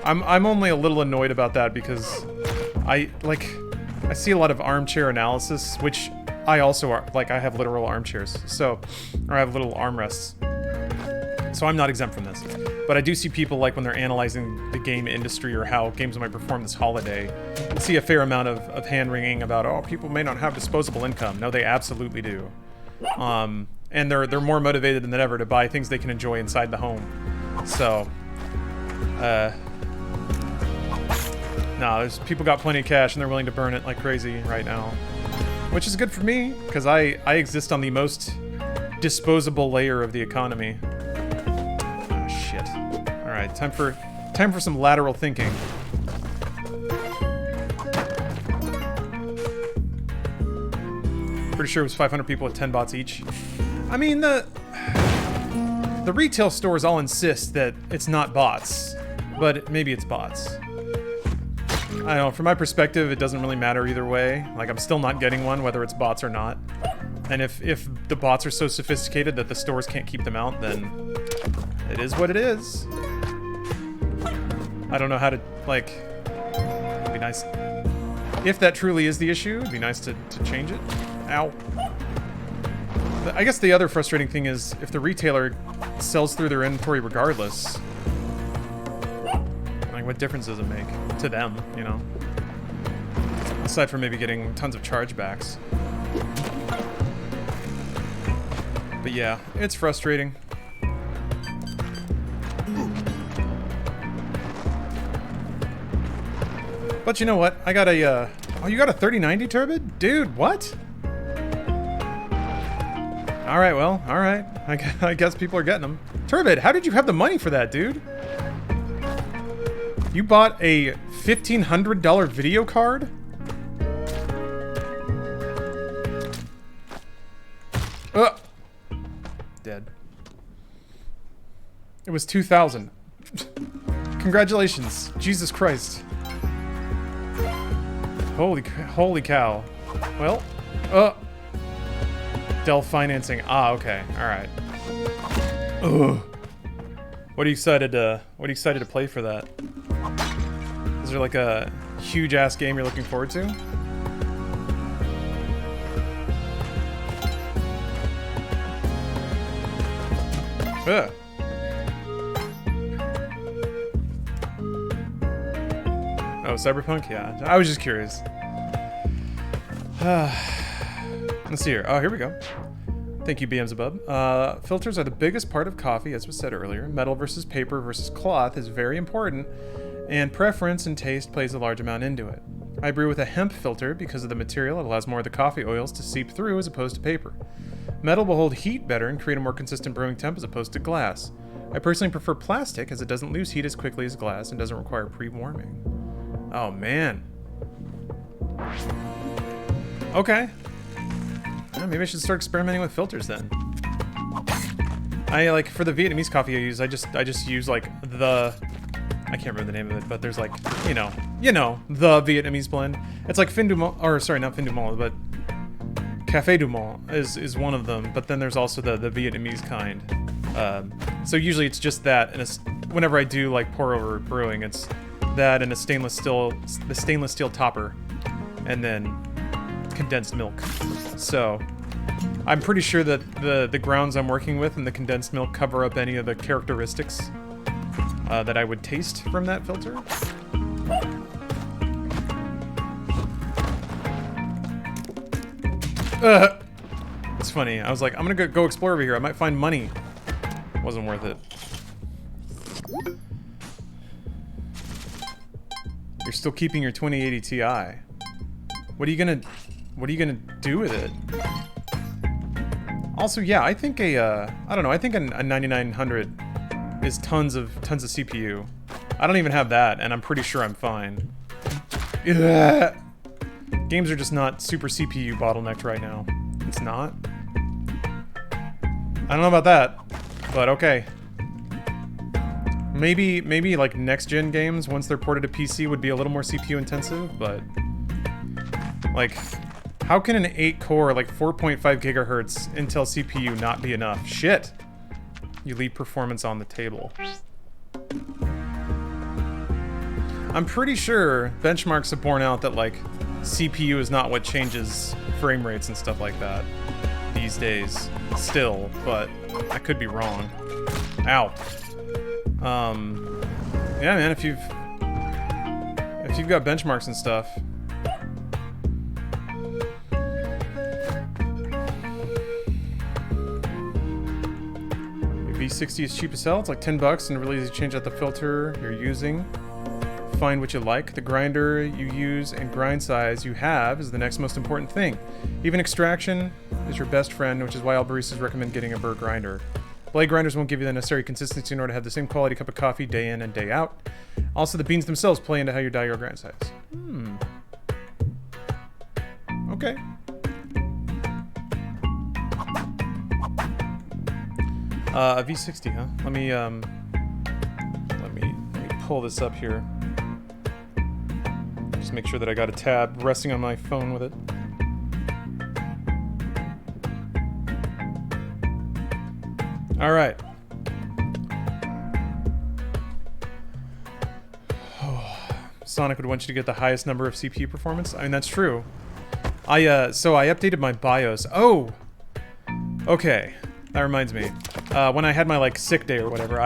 I'm only a little annoyed about that because I see a lot of armchair analysis, which I also are, like, I have literal armchairs, so, or I have little armrests. So I'm not exempt from this. But I do see people, like, when they're analyzing the game industry or how games might perform this holiday, I see a fair amount of hand-wringing about, oh, people may not have disposable income. No, they absolutely do. And they're more motivated than ever to buy things they can enjoy inside the home. So, no, there's people got plenty of cash and they're willing to burn it like crazy right now. Which is good for me, because I exist on the most disposable layer of the economy. Oh, shit. Alright, time for some lateral thinking. Pretty sure it was 500 people with 10 bots each. I mean, the retail stores all insist that it's not bots, but maybe it's bots. I don't know, from my perspective, it doesn't really matter either way. Like, I'm still not getting one, whether it's bots or not. And if the bots are so sophisticated that the stores can't keep them out, then it is what it is. I don't know how to, like, it'd be nice. If that truly is the issue, it'd be nice to change it. Ow. I guess the other frustrating thing is if the retailer sells through their inventory regardless, like, what difference does it make to them, you know? Aside from maybe getting tons of chargebacks. But yeah, it's frustrating. But you know what? I got a, oh, you got a 3090 Turbid? Dude, what? Alright, well, alright. I guess people are getting them. Turbid, how did you have the money for that, dude? You bought a $1,500 video card? Dead. It was 2,000. Congratulations. Jesus Christ. Holy cow. Well, Dell financing. Ah, okay. All right. Ugh. What are you excited to play for that? Is there like a huge ass game you're looking forward to? Ugh. Oh, Cyberpunk? Yeah. I was just curious. Let's see here. Oh, here we go. Thank you, BMs above. Filters are the biggest part of coffee, as was said earlier. Metal versus paper versus cloth is very important, and preference and taste plays a large amount into it. I brew with a hemp filter because of the material. It allows more of the coffee oils to seep through as opposed to paper. Metal will hold heat better and create a more consistent brewing temp as opposed to glass. I personally prefer plastic as it doesn't lose heat as quickly as glass and doesn't require pre-warming. Oh, man. Okay. Maybe I should start experimenting with filters then. I like for the Vietnamese coffee I use, I just use like the, I can't remember the name of it, but there's like, you know, the Vietnamese blend. It's like Fin du Monde, or sorry, not Fin du Monde, but Café du Monde is one of them. But then there's also the Vietnamese kind. So usually it's just that, and whenever I do like pour over brewing, it's that and the stainless steel topper, and then condensed milk. So I'm pretty sure that the grounds I'm working with and the condensed milk cover up any of the characteristics that I would taste from that filter. It's funny. I was like, I'm gonna go explore over here. I might find money. Wasn't worth it. You're still keeping your 2080 Ti. What are you gonna do with it? Also, yeah, I think I don't know, I think a 9900 is tons of CPU. I don't even have that, and I'm pretty sure I'm fine. Ugh. Games are just not super CPU bottlenecked right now. It's not? I don't know about that, but okay. Maybe like next-gen games, once they're ported to PC, would be a little more CPU intensive, but like, how can an 8-core, like 4.5 gigahertz Intel CPU not be enough? Shit! You leave performance on the table. I'm pretty sure benchmarks have borne out that, like, CPU is not what changes frame rates and stuff like that these days, still, but I could be wrong. Ow. Yeah, man, if you've got benchmarks and stuff. V60 is cheap as hell. It's like $10 and really easy to change out the filter you're using. Find what you like. The grinder you use and grind size you have is the next most important thing. Even extraction is your best friend, which is why all baristas recommend getting a Burr grinder. Blade grinders won't give you the necessary consistency in order to have the same quality cup of coffee day in and day out. Also, the beans themselves play into how you dial your grind size. Okay. A V60, huh? Let me pull this up here. Just make sure that I got a tab resting on my phone with it. All right. Sonic would want you to get the highest number of CPU performance. I mean, that's true. So I updated my BIOS. Oh! Okay. That reminds me. When I had my, like, sick day or whatever,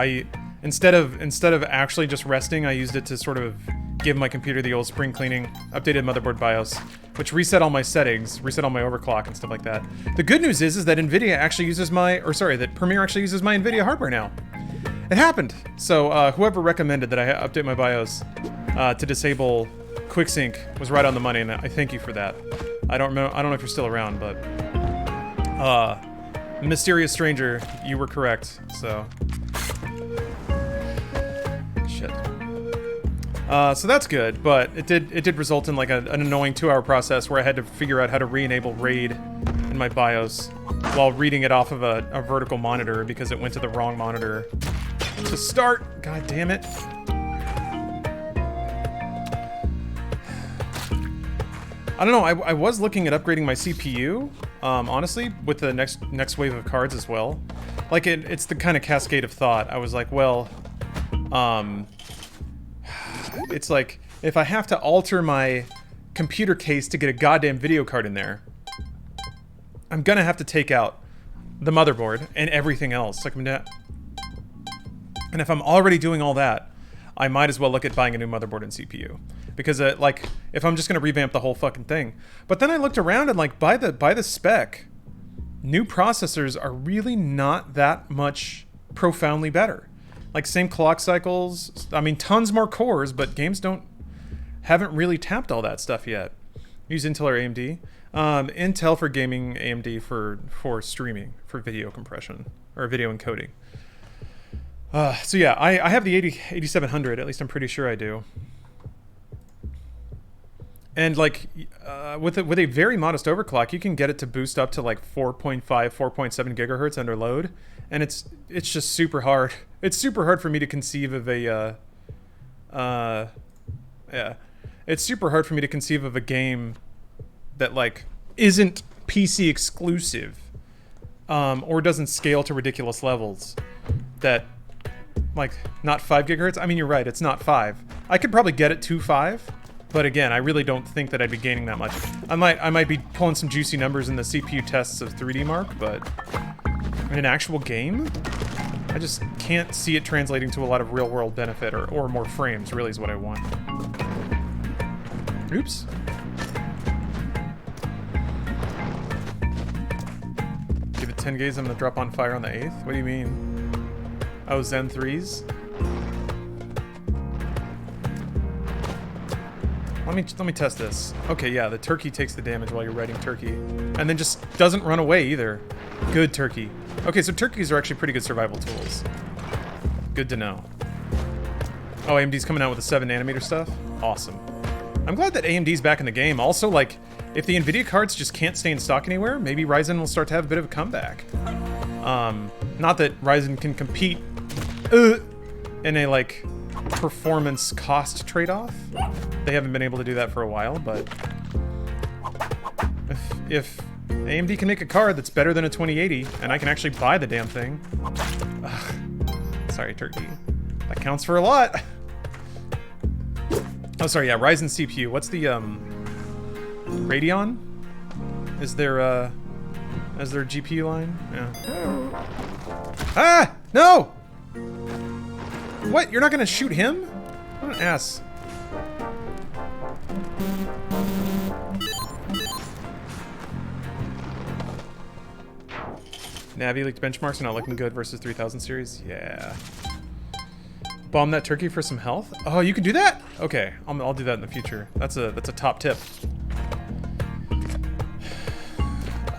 instead of actually just resting, I used it to sort of give my computer the old spring cleaning, updated motherboard BIOS, which reset all my settings, reset all my overclock and stuff like that. The good news is that NVIDIA actually uses that Premiere actually uses my NVIDIA hardware now. It happened. So whoever recommended that I update my BIOS to disable QuickSync was right on the money, and I thank you for that. I don't know if you're still around, but mysterious stranger, you were correct. So shit. So that's good, but it did result in like an annoying 2-hour process where I had to figure out how to re-enable RAID in my BIOS while reading it off of a vertical monitor because it went to the wrong monitor to start. God damn it. I don't know, I was looking at upgrading my CPU, honestly, with the next wave of cards as well. Like, it's the kind of cascade of thought. I was like, well, it's like, if I have to alter my computer case to get a goddamn video card in there, I'm gonna have to take out the motherboard and everything else. Like, and if I'm already doing all that, I might as well look at buying a new motherboard and CPU. Because, like, if I'm just gonna revamp the whole fucking thing. But then I looked around and, like, by the spec, new processors are really not that much profoundly better. Like, same clock cycles. I mean, tons more cores, but games haven't really tapped all that stuff yet. Use Intel or AMD. Intel for gaming, AMD for streaming, for video compression or video encoding. So yeah, I have the 8700. At least I'm pretty sure I do. And like with a very modest overclock, you can get it to boost up to like 4.5, 4.7 gigahertz under load, and it's just super hard. It's super hard for me to conceive of a it's super hard for me to conceive of a game that like isn't PC exclusive, or doesn't scale to ridiculous levels. That like not 5 gigahertz. I mean, you're right. It's not 5. I could probably get it to 5. But again, I really don't think that I'd be gaining that much. I might be pulling some juicy numbers in the CPU tests of 3D Mark, but in an actual game, I just can't see it translating to a lot of real-world benefit or more frames, really is what I want. Oops. Give it 10 gauge, I'm gonna drop on fire on the 8th? What do you mean? Oh, Zen 3s? Let me test this. Okay, yeah, the turkey takes the damage while you're riding turkey. And then just doesn't run away either. Good turkey. Okay, so turkeys are actually pretty good survival tools. Good to know. Oh, AMD's coming out with the 7 nanometer stuff? Awesome. I'm glad that AMD's back in the game. Also, like, if the NVIDIA cards just can't stay in stock anywhere, maybe Ryzen will start to have a bit of a comeback. Not that Ryzen can compete in a, like, performance cost trade-off. They haven't been able to do that for a while, but if AMD can make a card that's better than a 2080 and I can actually buy the damn thing. Sorry, turkey. That counts for a lot. Oh, sorry, yeah, Ryzen CPU. What's the Radeon? Is there GPU line? Yeah. Ah! No! What? You're not gonna shoot him? What an ass. Navi leaked benchmarks are not looking good versus 3000 series. Yeah. Bomb that turkey for some health? Oh, you can do that? Okay, I'll do that in the future. That's a top tip.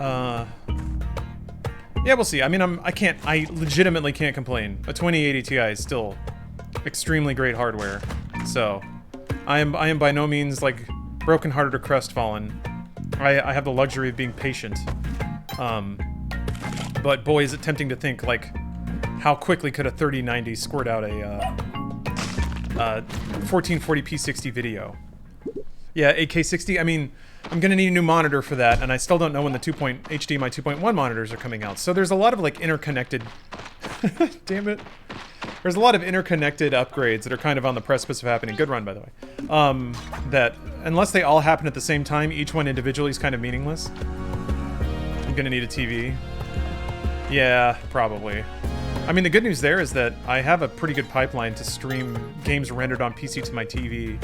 Yeah, we'll see. I mean, I legitimately can't complain. A 2080 Ti is still extremely great hardware. So, I am by no means like brokenhearted or crestfallen. I have the luxury of being patient. But boy, is it tempting to think like how quickly could a 3090 squirt out a 1440p 60 video. Yeah, 8K 60. I mean, I'm gonna need a new monitor for that, and I still don't know when the HDMI 2.1 monitors are coming out. So there's a lot of like interconnected. Damn it. There's a lot of interconnected upgrades that are kind of on the precipice of happening. Good run, by the way. That unless they all happen at the same time, each one individually is kind of meaningless. I'm gonna need a TV. Yeah, probably. I mean, the good news there is that I have a pretty good pipeline to stream games rendered on PC to my TV.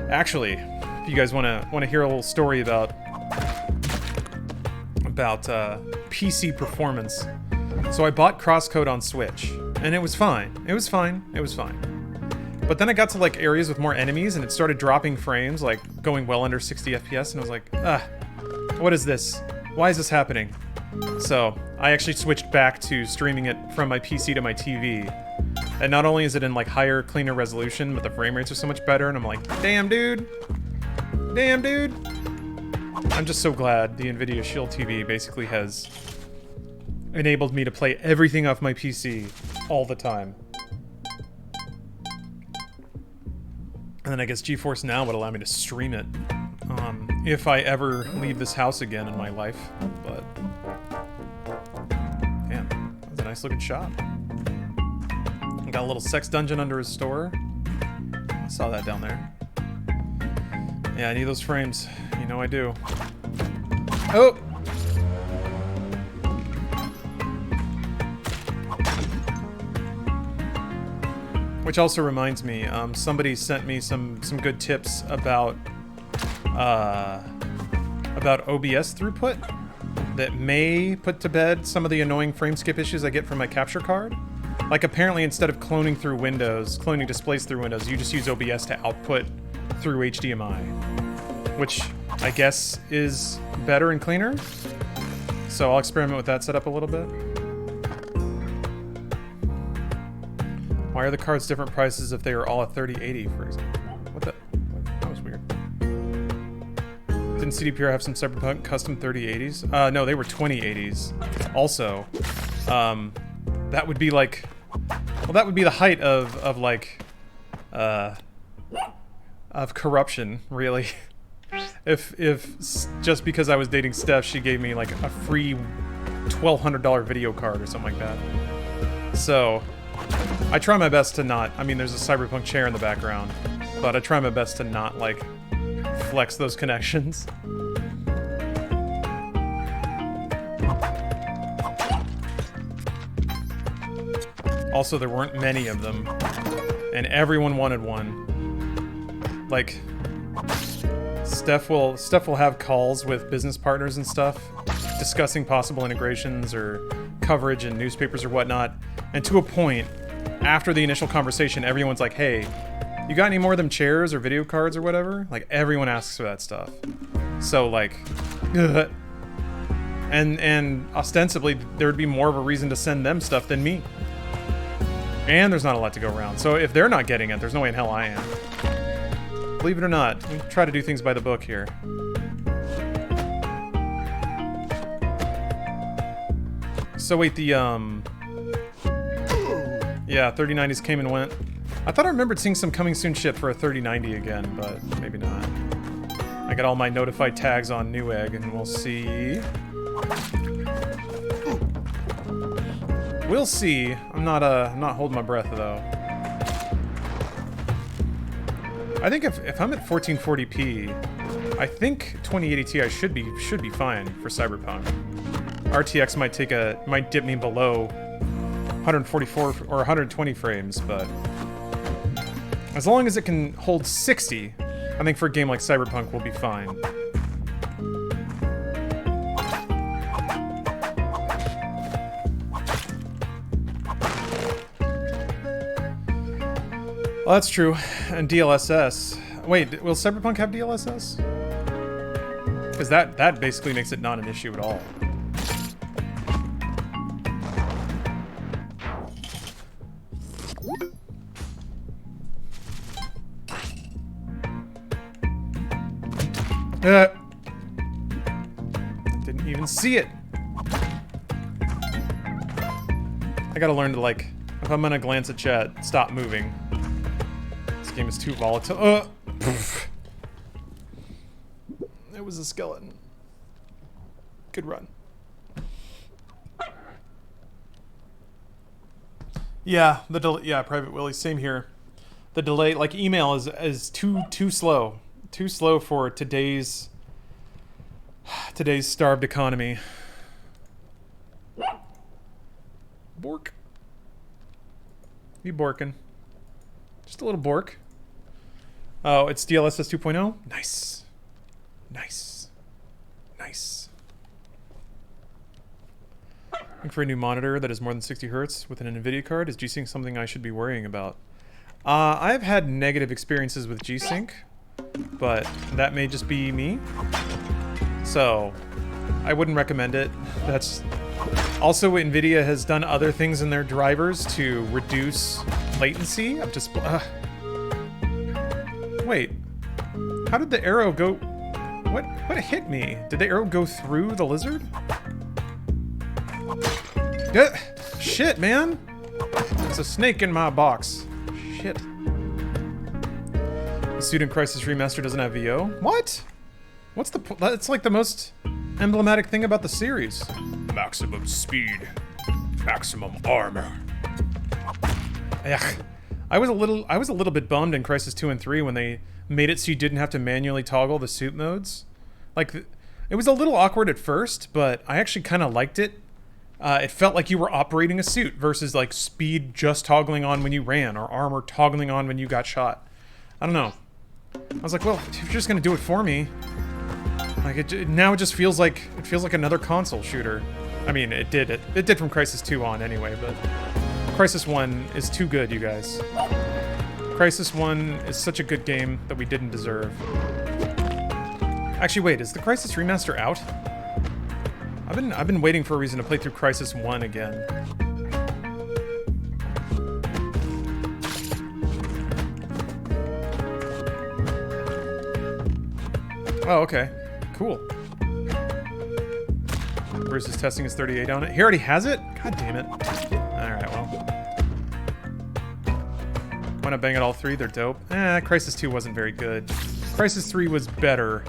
Actually, if you guys want to hear a little story about PC performance. So I bought Crosscode on Switch, and it was fine. It was fine. It was fine. But then I got to like areas with more enemies, and it started dropping frames, like going well under 60 FPS, and I was like, what is this? Why is this happening? So I actually switched back to streaming it from my PC to my TV. And not only is it in like higher, cleaner resolution, but the frame rates are so much better, and I'm like, damn dude. Damn dude. I'm just so glad the NVIDIA Shield TV basically has enabled me to play everything off my PC all the time. And then I guess GeForce Now would allow me to stream it. If I ever leave this house again in my life, but damn, that was a nice looking shop. Got a little sex dungeon under his store. I saw that down there. Yeah, I need those frames. You know I do. Oh! Which also reminds me, somebody sent me some good tips about OBS throughput. that may put to bed some of the annoying frame skip issues I get from my capture card. Like, apparently instead of cloning through Windows, cloning displays through Windows, you just use OBS to output through HDMI, which I guess is better and cleaner. So I'll experiment with that setup a little bit. Why are the cards different prices if they are all at 3080, for example? What the? That was weird. Didn't CDPR have some Cyberpunk custom 3080s? No, they were 2080s. Also, that would be like, well, that would be the height of like, of corruption, really. if just because I was dating Steph, she gave me like a free $1,200 video card or something like that. So, I try my best to not, I mean, there's a Cyberpunk chair in the background, but I try my best to not, like, flex those connections. Also, there weren't many of them, and everyone wanted one. Like, Steph will have calls with business partners and stuff, discussing possible integrations or coverage in newspapers or whatnot, and to a point, after the initial conversation, everyone's like, hey, you got any more of them chairs or video cards or whatever? Like, everyone asks for that stuff. So, like, and ostensibly, there would be more of a reason to send them stuff than me. And there's not a lot to go around. So if they're not getting it, there's no way in hell I am. Believe it or not, we try to do things by the book here. So wait, the, yeah, 3090s came and went. I thought I remembered seeing some coming soon ship for a 3090 again, but maybe not. I got all my notified tags on Newegg, and we'll see. We'll see. I'm not holding my breath though. I think if I'm at 1440p, I think 2080 Ti should be fine for Cyberpunk. RTX might dip me below 144 or 120 frames, but as long as it can hold 60, I think for a game like Cyberpunk we'll be fine. Well, that's true. And DLSS. Wait, will Cyberpunk have DLSS? Because that basically makes it not an issue at all. Didn't even see it. I gotta learn to, like, if I'm gonna glance at chat, stop moving. This game is too volatile. It was a skeleton. Good run. Yeah, yeah, Private Willie, same here. The delay, like, email is too slow. Too slow for today's starved economy. Bork. You borking. Just a little bork. Oh, it's DLSS 2.0? Nice. Nice. Nice. Looking for a new monitor that is more than 60 Hz with an NVIDIA card. Is G-Sync something I should be worrying about? I've had negative experiences with G-Sync, but that may just be me. So, I wouldn't recommend it. That's also, NVIDIA has done other things in their drivers to reduce latency of just. Wait, how did the arrow go? What hit me? Did the arrow go through the lizard? Shit, man! There's a snake in my box. Shit. The Student Crisis Remaster doesn't have VO? What? What's the... That's like the most emblematic thing about the series. Maximum speed. Maximum armor. Ugh. I was a little bit bummed in Crisis 2 and 3 when they made it so you didn't have to manually toggle the suit modes. Like, it was a little awkward at first, but I actually kind of liked it. It felt like you were operating a suit versus, like, speed just toggling on when you ran or armor toggling on when you got shot. I don't know. I was like, well, if you're just gonna do it for me, Like now it just feels like another console shooter. I mean, it did from Crysis 2 on anyway, but Crysis 1 is too good, you guys. Crysis 1 is such a good game that we didn't deserve. Actually, wait, is the Crysis remaster out? I've been waiting for a reason to play through Crysis 1 again. Oh, okay. Cool. Bruce's testing his 38 on it. He already has it? God damn it. Alright, well. Why not bang it all three? They're dope. Crysis 2 wasn't very good. Crysis 3 was better,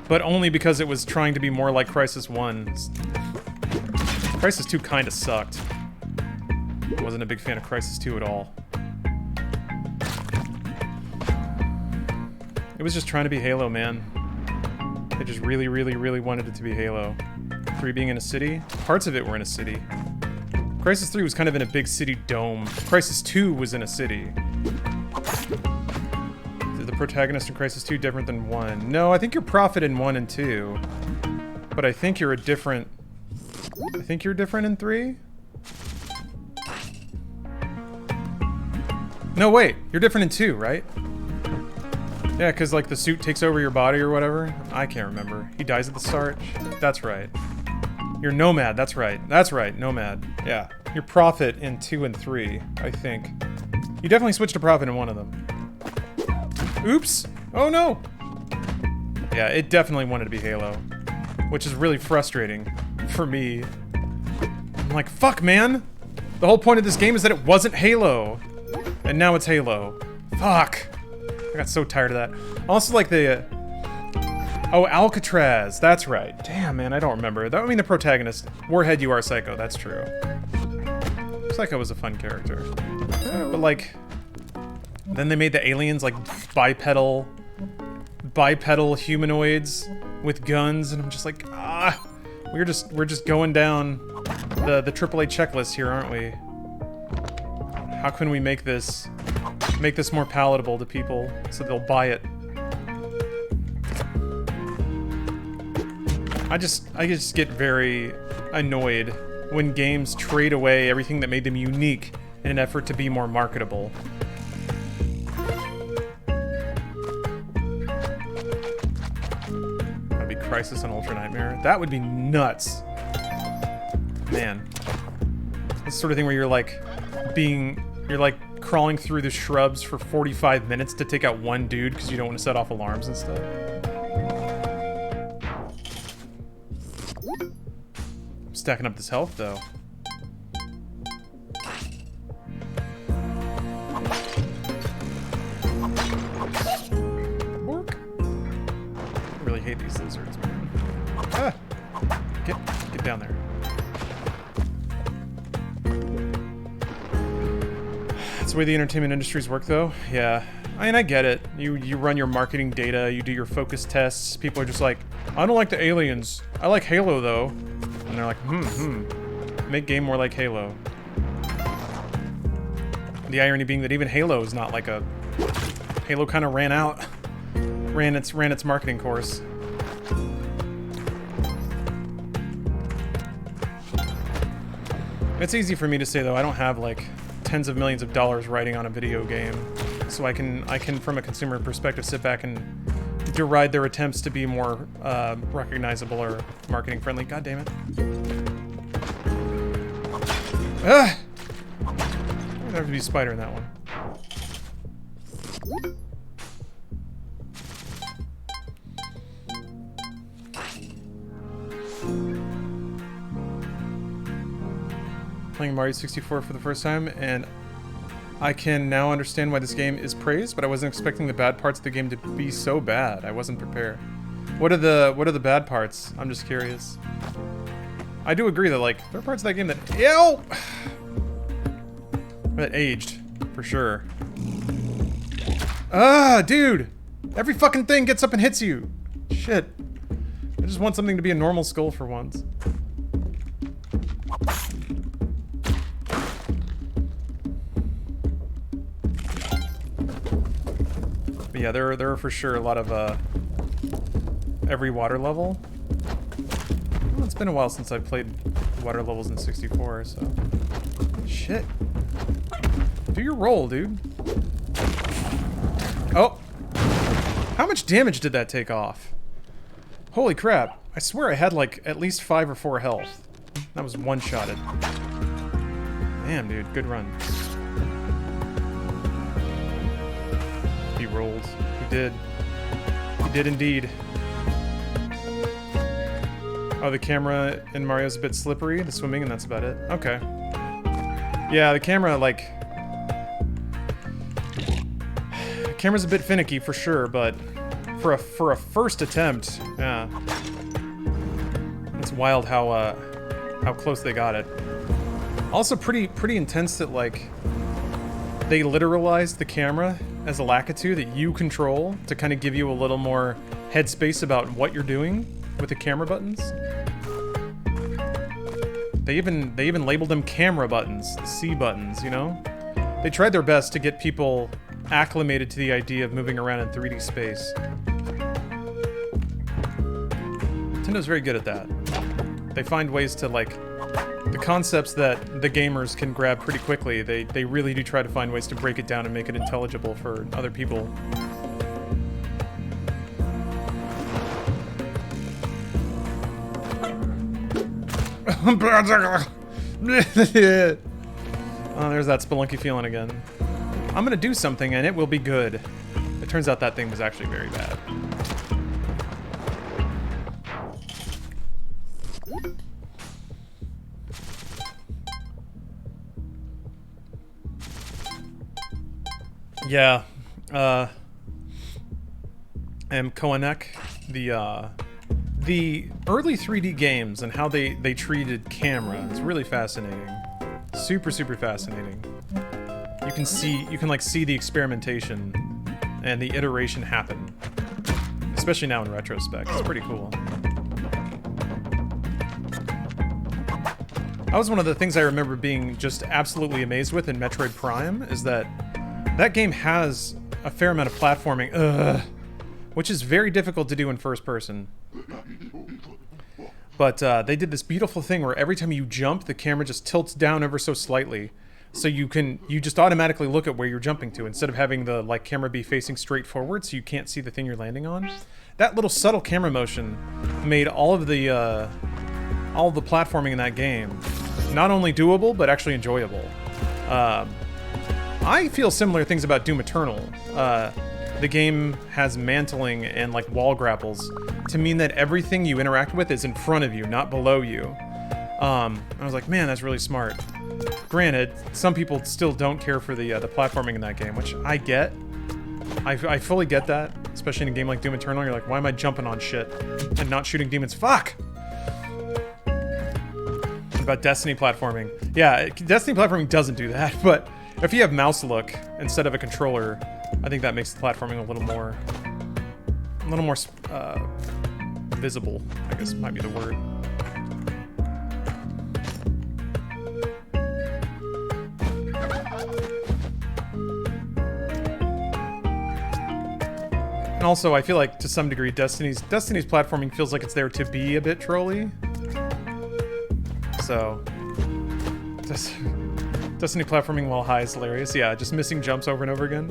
but only because it was trying to be more like Crysis 1. Crysis 2 kinda sucked. Wasn't a big fan of Crysis 2 at all. It was just trying to be Halo, man. They just really, really, really wanted it to be Halo. 3 being in a city? Parts of it were in a city. Crysis 3 was kind of in a big city dome. Crysis 2 was in a city. Is the protagonist in Crysis 2 different than 1? No, I think you're Prophet in 1 and 2. But I think you're different in 3? No, wait. You're different in 2, right? Yeah, because, like, the suit takes over your body or whatever. I can't remember. He dies at the start. That's right. You're Nomad. That's right. That's right. Nomad. Yeah. You're Prophet in 2 and 3, I think. You definitely switched to Prophet in one of them. Oops. Oh, no. Yeah, it definitely wanted to be Halo. Which is really frustrating for me. I'm like, fuck, man. The whole point of this game is that it wasn't Halo. And now it's Halo. Fuck. I got so tired of that. Also, like the... oh, Alcatraz. That's right. Damn, man, I don't remember. I mean, the protagonist. Warhead, you are Psycho. That's true. Psycho was a fun character. But, like... then they made the aliens, like, bipedal humanoids with guns, and I'm just like, ah... We're just going down the AAA checklist here, aren't we? How can we make this more palatable to people so they'll buy it? I just get very annoyed when games trade away everything that made them unique in an effort to be more marketable. That'd be Crysis and Ultra Nightmare. That would be nuts. Man. It's the sort of thing where you're like crawling through the shrubs for 45 minutes to take out one dude because you don't want to set off alarms and stuff. I'm stacking up this health, though. Bork. I really hate these lizards, man. Ah! Get down there. That's the way the entertainment industries work, though. Yeah. I mean, I get it. You run your marketing data, you do your focus tests. People are just like, I don't like the aliens. I like Halo, though. And they're like, Make game more like Halo. The irony being that even Halo is not like a... Halo kind of ran its marketing course. It's easy for me to say, though. I don't have, like, tens of millions of dollars writing on a video game. So I can, from a consumer perspective, sit back and deride their attempts to be more recognizable or marketing friendly. God damn it. Ah! There'd have to be a spider in that one. Playing Mario 64 for the first time, and I can now understand why this game is praised, but I wasn't expecting the bad parts of the game to be so bad. I wasn't prepared. What are the bad parts? I'm just curious. I do agree that, like, there are parts of that game that... Ew! That aged, for sure. Ah, dude! Every fucking thing gets up and hits you! Shit. I just want something to be a normal skull for once. But yeah, there are for sure a lot of every water level. Well, it's been a while since I've played water levels in 64, so... Shit. Do your roll, dude. Oh! How much damage did that take off? Holy crap. I swear I had, like, at least 5 or 4 health. That was one-shotted. Damn, dude. Good run. He rolled. He did. He did indeed. Oh, the camera in Mario's a bit slippery, the swimming, and that's about it. Okay. Yeah, the camera, like... The camera's a bit finicky, for sure, but... For a first attempt, yeah. It's wild how close they got it. Also pretty intense that, like... They literalized the camera as a Lakitu that you control to kind of give you a little more headspace about what you're doing with the camera buttons. They even labeled them camera buttons, the C buttons, you know? They tried their best to get people acclimated to the idea of moving around in 3D space. Nintendo's very good at that. They find ways to, like, the concepts that the gamers can grab pretty quickly, they really do try to find ways to break it down and make it intelligible for other people. Oh, there's that Spelunky feeling again. I'm gonna do something and it will be good. It turns out that thing was actually very bad. Yeah, and Koanek, the early 3D games and how they treated camera is really fascinating. Super fascinating. You can like see the experimentation and the iteration happen. Especially now in retrospect. It's pretty cool. That was one of the things I remember being just absolutely amazed with in Metroid Prime, is that game has a fair amount of platforming, which is very difficult to do in first person. But they did this beautiful thing where every time you jump, the camera just tilts down ever so slightly, so you just automatically look at where you're jumping to instead of having the camera be facing straight forward, so you can't see the thing you're landing on. That little subtle camera motion made all of the platforming in that game not only doable but actually enjoyable. I feel similar things about Doom Eternal. The game has mantling and like wall grapples to mean that everything you interact with is in front of you, not below you. I was like, man, that's really smart. Granted, some people still don't care for the platforming in that game, which I get. I fully get that, especially in a game like Doom Eternal. You're like, why am I jumping on shit and not shooting demons? Fuck! About Destiny platforming. Yeah, Destiny platforming doesn't do that, but if you have mouse look instead of a controller, I think that makes the platforming a little more visible, I guess might be the word. And also, I feel like to some degree, Destiny's platforming feels like it's there to be a bit trolly. So, Destiny platforming while high is hilarious. Yeah, just missing jumps over and over again.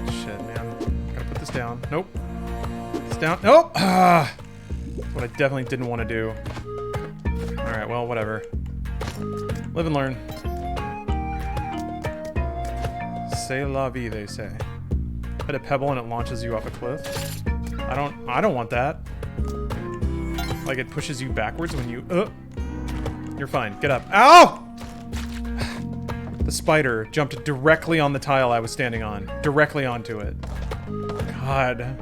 Shit, man. Gotta put this down. Nope. It's down. Nope! Ah! That's what I definitely didn't want to do. Alright, well, whatever. Live and learn. C'est la vie, they say. Hit a pebble and it launches you off a cliff. I don't want that. Like it pushes you backwards when you... You're fine. Get up. Ow! The spider jumped directly on the tile I was standing on. Directly onto it. God.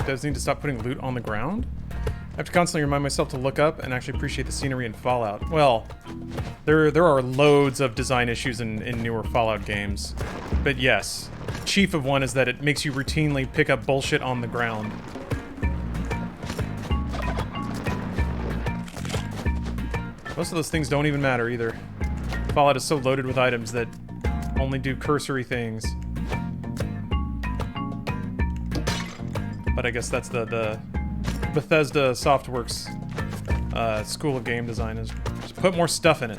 Does need to stop putting loot on the ground? I have to constantly remind myself to look up and actually appreciate the scenery in Fallout. Well, there are loads of design issues in newer Fallout games. But yes, chief of one is that it makes you routinely pick up bullshit on the ground. Most of those things don't even matter either. Fallout is so loaded with items that only do cursory things. But I guess that's the Bethesda Softworks School of Game Design, is just put more stuff in it.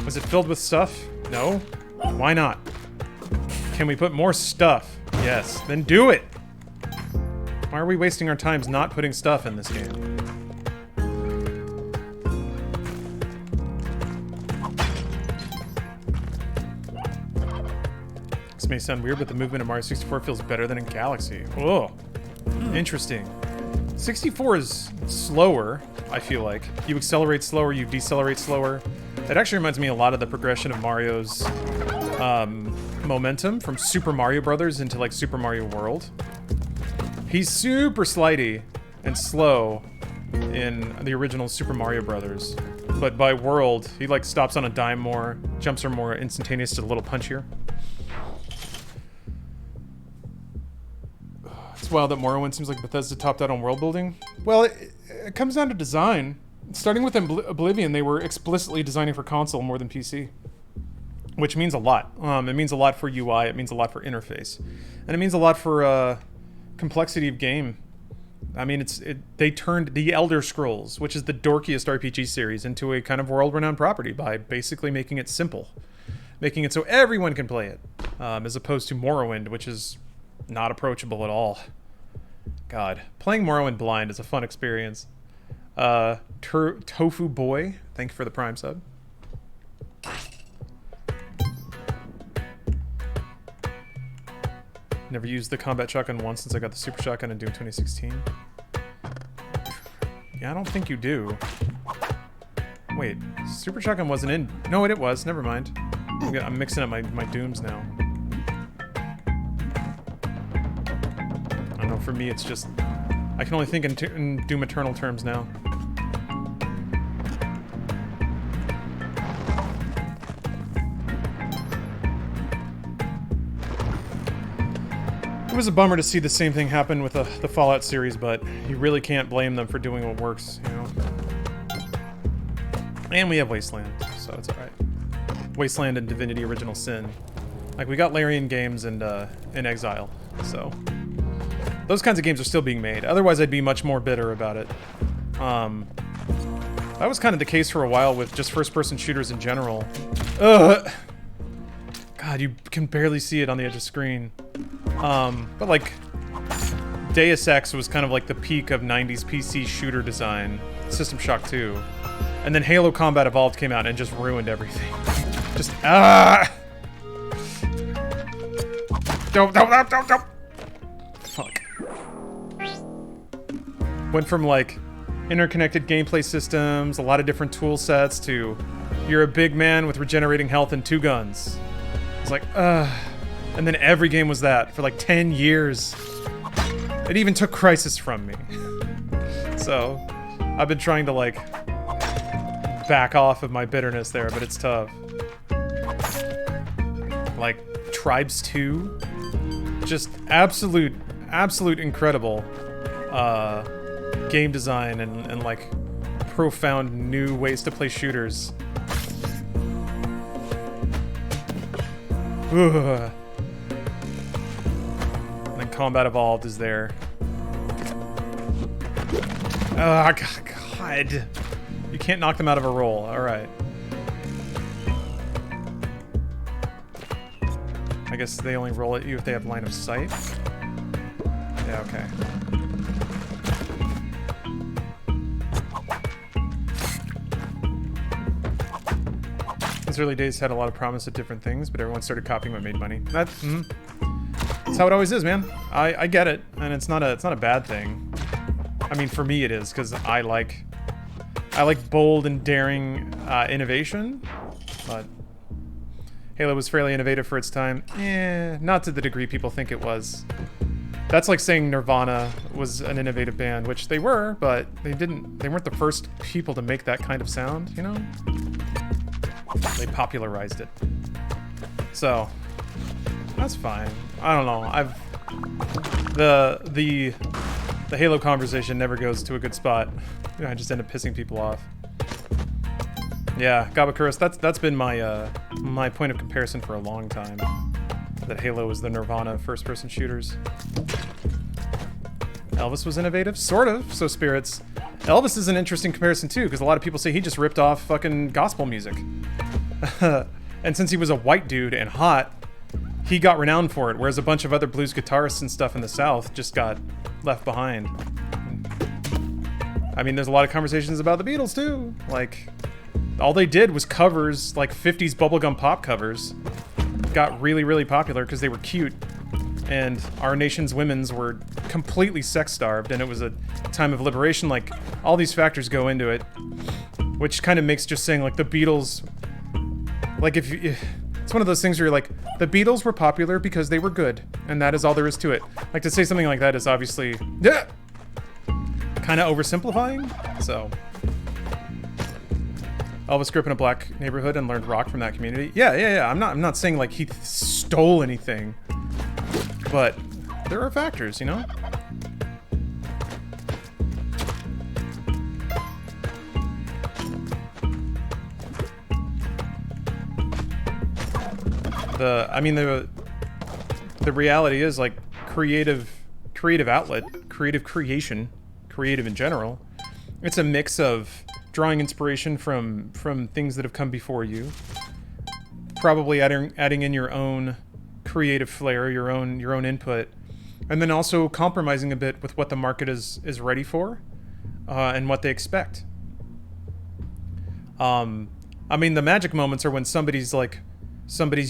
Was it filled with stuff? No? Why not? Can we put more stuff? Yes. Then do it! Why are we wasting our times not putting stuff in this game? This may sound weird, but the movement in Mario 64 feels better than in Galaxy. Whoa. Interesting. 64 is slower, I feel like. You accelerate slower, you decelerate slower. It actually reminds me a lot of the progression of Mario's momentum from Super Mario Brothers into like Super Mario World. He's super slidey and slow in the original Super Mario Brothers, but by World, he like stops on a dime more, jumps are more instantaneous, to a little punchier. It's wild that Morrowind seems like Bethesda topped out on world building. Well, it comes down to design. Starting with Oblivion, they were explicitly designing for console more than PC, which means a lot. It means a lot for UI, it means a lot for interface, and it means a lot for complexity of game. I mean, they turned The Elder Scrolls, which is the dorkiest RPG series, into a kind of world-renowned property by basically making it simple. Making it so everyone can play it, as opposed to Morrowind, which is not approachable at all. God, playing Morrowind blind is a fun experience. Tofu Boy, thank you for the Prime sub. Never used the combat shotgun once since I got the super shotgun in Doom 2016. Yeah, I don't think you do. Wait, super shotgun wasn't in... No, it was. Never mind. I'm mixing up my Dooms now. I don't know, for me it's just... I can only think in Doom Eternal terms now. It was a bummer to see the same thing happen with the Fallout series, but you really can't blame them for doing what works, you know? And we have Wasteland, so it's alright. Wasteland and Divinity Original Sin. Like, we got Larian games and Exile, so... Those kinds of games are still being made. Otherwise, I'd be much more bitter about it. That was kind of the case for a while with just first-person shooters in general. Ugh! God, you can barely see it on the edge of the screen. But like, Deus Ex was kind of like the peak of 90s PC shooter design. System Shock 2. And then Halo Combat Evolved came out and just ruined everything. Just, Don't. Fuck. Went from like, interconnected gameplay systems, a lot of different tool sets, to you're a big man with regenerating health and 2 guns. It's like, and then every game was that for like 10 years. It even took Crysis from me. So, I've been trying to like back off of my bitterness there, but it's tough. Like, Tribes 2? Just absolute incredible game design and like profound new ways to play shooters. Ugh. And then Combat Evolved is there. Oh, God. You can't knock them out of a roll. Alright. I guess they only roll at you if they have line of sight. Yeah, okay. Those early days had a lot of promise of different things, but everyone started copying what made money. That's how it always is, man. I get it, and it's not a bad thing. I mean, for me it is, because I like bold and daring innovation, but Halo was fairly innovative for its time. Not to the degree people think it was. That's like saying Nirvana was an innovative band, which they were, but they weren't the first people to make that kind of sound, you know? They popularized it. So, that's fine. I don't know. The Halo conversation never goes to a good spot. I just end up pissing people off. Yeah, Gabakuros, that's been my my point of comparison for a long time. That Halo was the Nirvana of first-person shooters. Elvis was innovative? Sort of, so Spirits. Elvis is an interesting comparison too, because a lot of people say he just ripped off fucking gospel music. And since he was a white dude and hot, he got renowned for it, whereas a bunch of other blues guitarists and stuff in the South just got left behind. I mean, there's a lot of conversations about the Beatles too. Like, all they did was covers, like 50s bubblegum pop covers. Got really, really popular because they were cute. And our nation's women's were completely sex-starved, and it was a time of liberation. Like, all these factors go into it, which kind of makes just saying, like, the Beatles... Like, if you... It's one of those things where you're like, the Beatles were popular because they were good, and that is all there is to it. Like, to say something like that is obviously... Yeah! Kind of oversimplifying, so... Elvis grew up in a black neighborhood and learned rock from that community. Yeah. I'm not saying, like, he stole anything. But there are factors, you know? The reality is, like, creative outlet, creative creation, creative in general. It's a mix of drawing inspiration from things that have come before you, probably adding in your own creative flair, your own input, and then also compromising a bit with what the market is ready for, and what they expect. I mean, the magic moments are when somebody's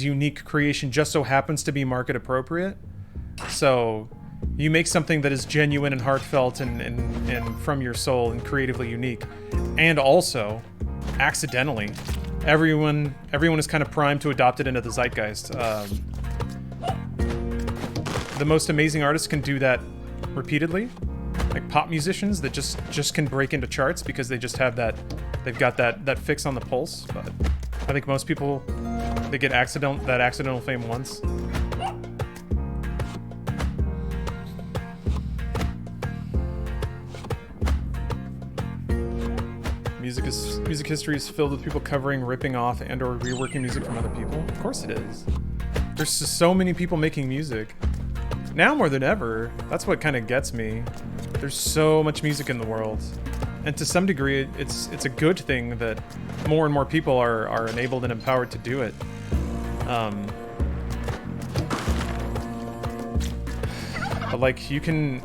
unique creation just so happens to be market appropriate. So you make something that is genuine and heartfelt and from your soul and creatively unique, and also accidentally everyone is kind of primed to adopt it into the zeitgeist. The most amazing artists can do that repeatedly, like pop musicians that just can break into charts because they just have they've got that fix on the pulse. But I think most people, they get accidental fame once. Music history is filled with people covering, ripping off, and or reworking music from other people. Of course it is. There's just so many people making music. Now more than ever, that's what kind of gets me. There's so much music in the world. And to some degree, it's a good thing that more and more people are enabled and empowered to do it. But like, you can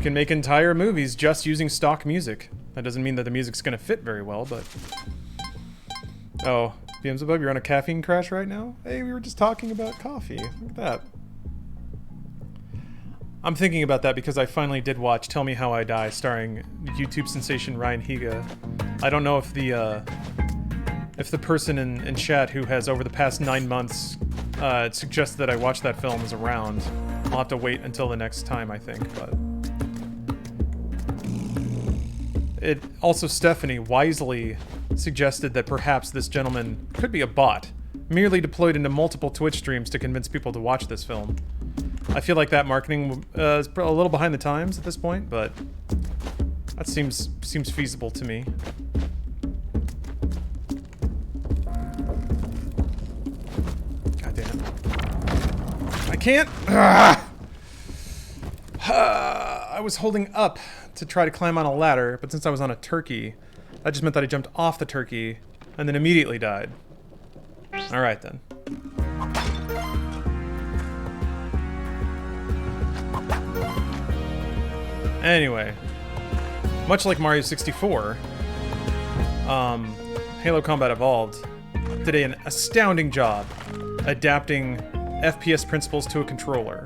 make entire movies just using stock music. That doesn't mean that the music's gonna fit very well, but... Oh, BM's above, you're on a caffeine crash right now? Hey, we were just talking about coffee. Look at that. I'm thinking about that because I finally did watch Tell Me How I Die, starring YouTube sensation Ryan Higa. I don't know if the person in chat who has over the past 9 months suggested that I watch that film is around. I'll have to wait until the next time, I think, but... It also, Stephanie wisely suggested that perhaps this gentleman could be a bot, merely deployed into multiple Twitch streams to convince people to watch this film. I feel like that marketing is a little behind the times at this point, but that seems feasible to me. God damn it. I can't! I was holding up to try to climb on a ladder, but since I was on a turkey, that just meant that I jumped off the turkey and then immediately died. Alright then. Anyway, much like Mario 64, Halo Combat Evolved did an astounding job adapting FPS principles to a controller.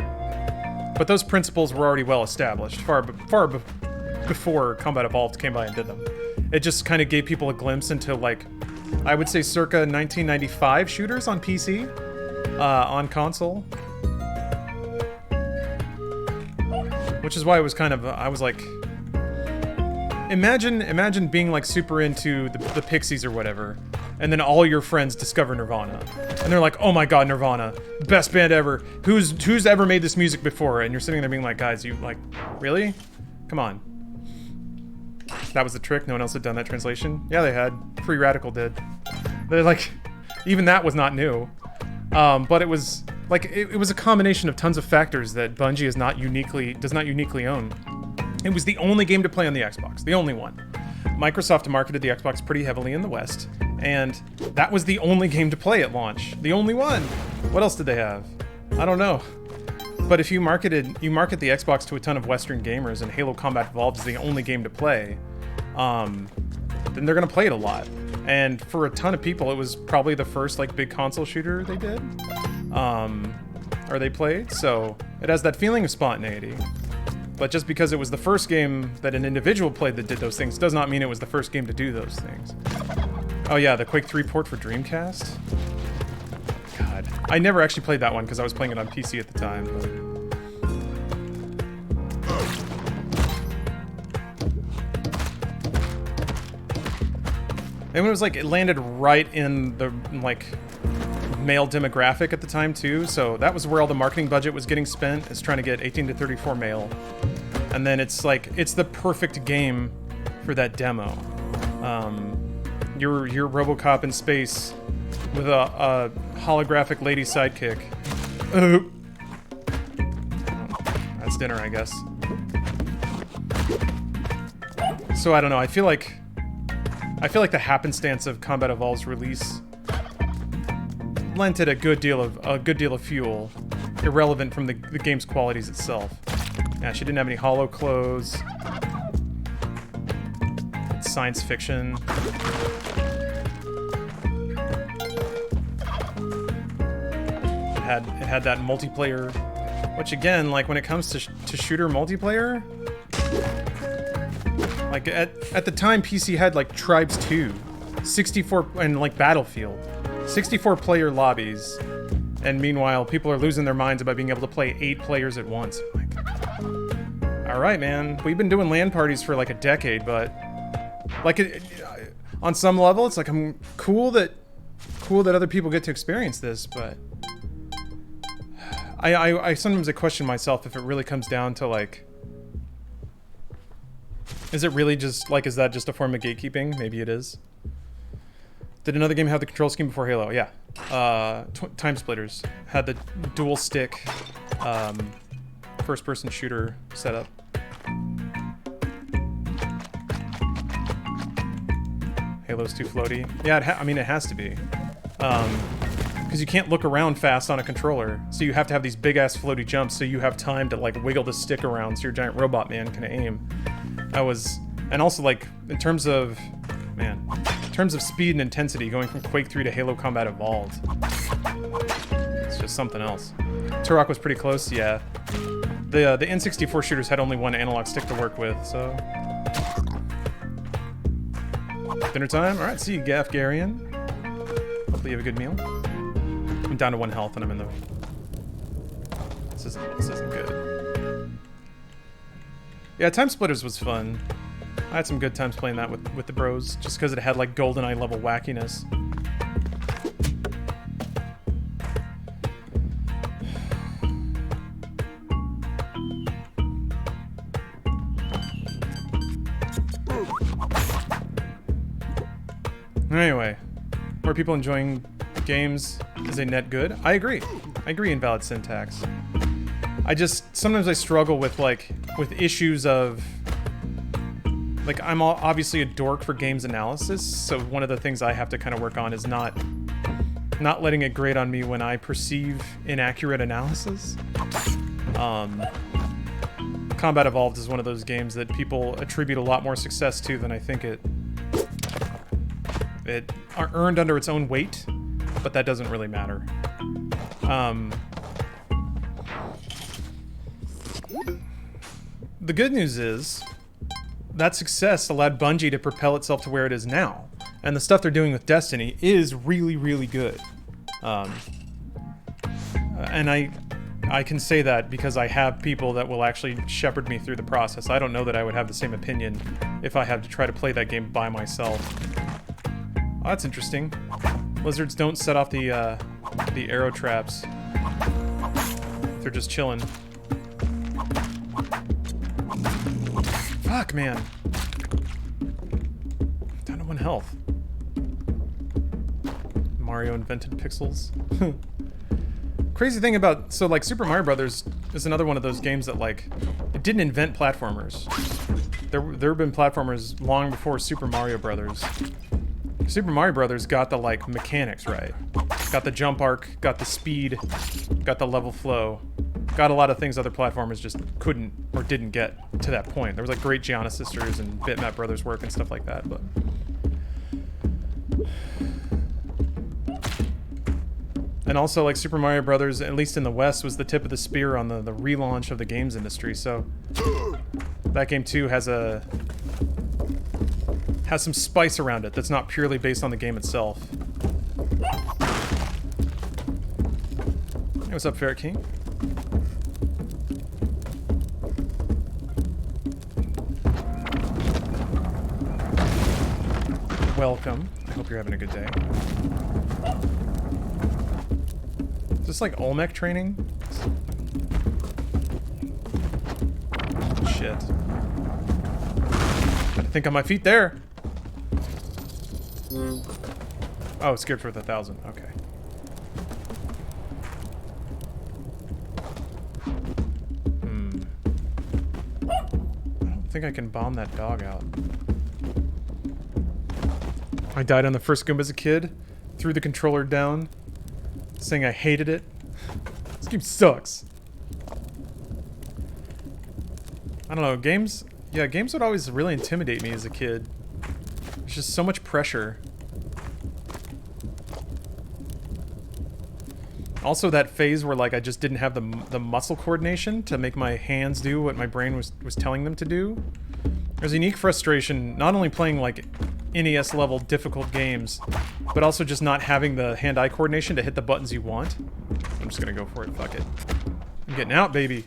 But those principles were already well established, far before Combat Evolved came by and did them. It just kind of gave people a glimpse into, like, I would say circa 1995 shooters on PC, on console. Which is why it was kind of, I was like, imagine being like super into the Pixies or whatever, and then all your friends discover Nirvana, and they're like, oh my god, Nirvana, best band ever, who's ever made this music before? And you're sitting there being like, guys, you, like, really? Come on. That was the trick? No one else had done that translation? Yeah, they had. Free Radical did. They're like, even that was not new. But it was like it was a combination of tons of factors that Bungie does not uniquely own. It was the only game to play on the Xbox, the only one. Microsoft marketed the Xbox pretty heavily in the West, and that was the only game to play at launch. The only one. What else did they have? I don't know. But if you market the Xbox to a ton of Western gamers and Halo Combat Evolved is the only game to play, then they're gonna play it a lot. And for a ton of people, it was probably the first like big console shooter they did, or they played. So it has that feeling of spontaneity. But just because it was the first game that an individual played that did those things does not mean it was the first game to do those things. Oh yeah, the Quake 3 port for Dreamcast. God, I never actually played that one because I was playing it on PC at the time. And it was like, it landed right in the, like, male demographic at the time, too. So that was where all the marketing budget was getting spent, is trying to get 18 to 34 male. And then it's like, it's the perfect game for that demo. You're RoboCop in space with a holographic lady sidekick. That's dinner, I guess. So I don't know, I feel like the happenstance of Combat Evolved's release lent it a good deal of fuel, irrelevant from the game's qualities itself. Yeah, she didn't have any holo clothes. It's science fiction. It had that multiplayer, which again, like when it comes to shooter multiplayer, like at the time PC had like Tribes 2, 64, and like Battlefield, 64 player lobbies, and meanwhile people are losing their minds about being able to play 8 players at once. Like, all right, man, we've been doing LAN parties for like a decade, but like on some level, it's like I'm cool that other people get to experience this, but I sometimes question myself if it really comes down to like, is it really just like, is that just a form of gatekeeping? Maybe it is. Did another game have the control scheme before Halo? Yeah. Time Splitters had the dual stick first-person shooter setup. Halo's too floaty. Yeah, I mean, it has to be. Because you can't look around fast on a controller, so you have to have these big-ass floaty jumps so you have time to, like, wiggle the stick around so your giant robot man can aim. And also, like, in terms of speed and intensity, going from Quake 3 to Halo Combat Evolved, it's just something else. Turok was pretty close, yeah. The N64 shooters had only one analog stick to work with, so... Dinner time? Alright, see you, Gaff Garian. Hopefully you have a good meal. I'm down to 1 health and I'm in the... This isn't good. Yeah, Time Splitters was fun. I had some good times playing that with the bros, just because it had like GoldenEye level wackiness. Anyway, more people enjoying games is a net good. I agree. I agree, invalid syntax. Sometimes I struggle with issues of, like, I'm obviously a dork for games analysis, so one of the things I have to kind of work on is not letting it grate on me when I perceive inaccurate analysis. Combat Evolved is one of those games that people attribute a lot more success to than I think it earned under its own weight, but that doesn't really matter. The good news is that success allowed Bungie to propel itself to where it is now, and the stuff they're doing with Destiny is really, really good. And I can say that because I have people that will actually shepherd me through the process. I don't know that I would have the same opinion if I had to try to play that game by myself. Oh, that's interesting. Lizards don't set off the arrow traps. They're just chilling. Fuck, man. Down to 1 health. Mario invented pixels. Crazy thing about, so like Super Mario Brothers is another one of those games that like, it didn't invent platformers. There have been platformers long before Super Mario Brothers. Super Mario Brothers got the like mechanics right. Got the jump arc, got the speed, got the level flow. Got a lot of things other platformers just couldn't or didn't get to that point. There was like great Gianna Sisters and Bitmap Brothers work and stuff like that, but... And also, like, Super Mario Brothers, at least in the West, was the tip of the spear on the relaunch of the games industry, so... That game, too, has some spice around it that's not purely based on the game itself. Hey, what's up, Ferret King? Welcome. I hope you're having a good day. Is this like Olmec training? Shit. Gotta think on my feet there. Oh, scared for the 1,000. Okay. I don't think I can bomb that dog out. I died on the first Goomba as a kid, threw the controller down, saying I hated it. This game sucks. I don't know, games would always really intimidate me as a kid. There's just so much pressure. Also that phase where like I just didn't have the muscle coordination to make my hands do what my brain was telling them to do. There's a unique frustration, not only playing like NES level difficult games, but also just not having the hand-eye coordination to hit the buttons you want. I'm just gonna go for it, fuck it. I'm getting out, baby.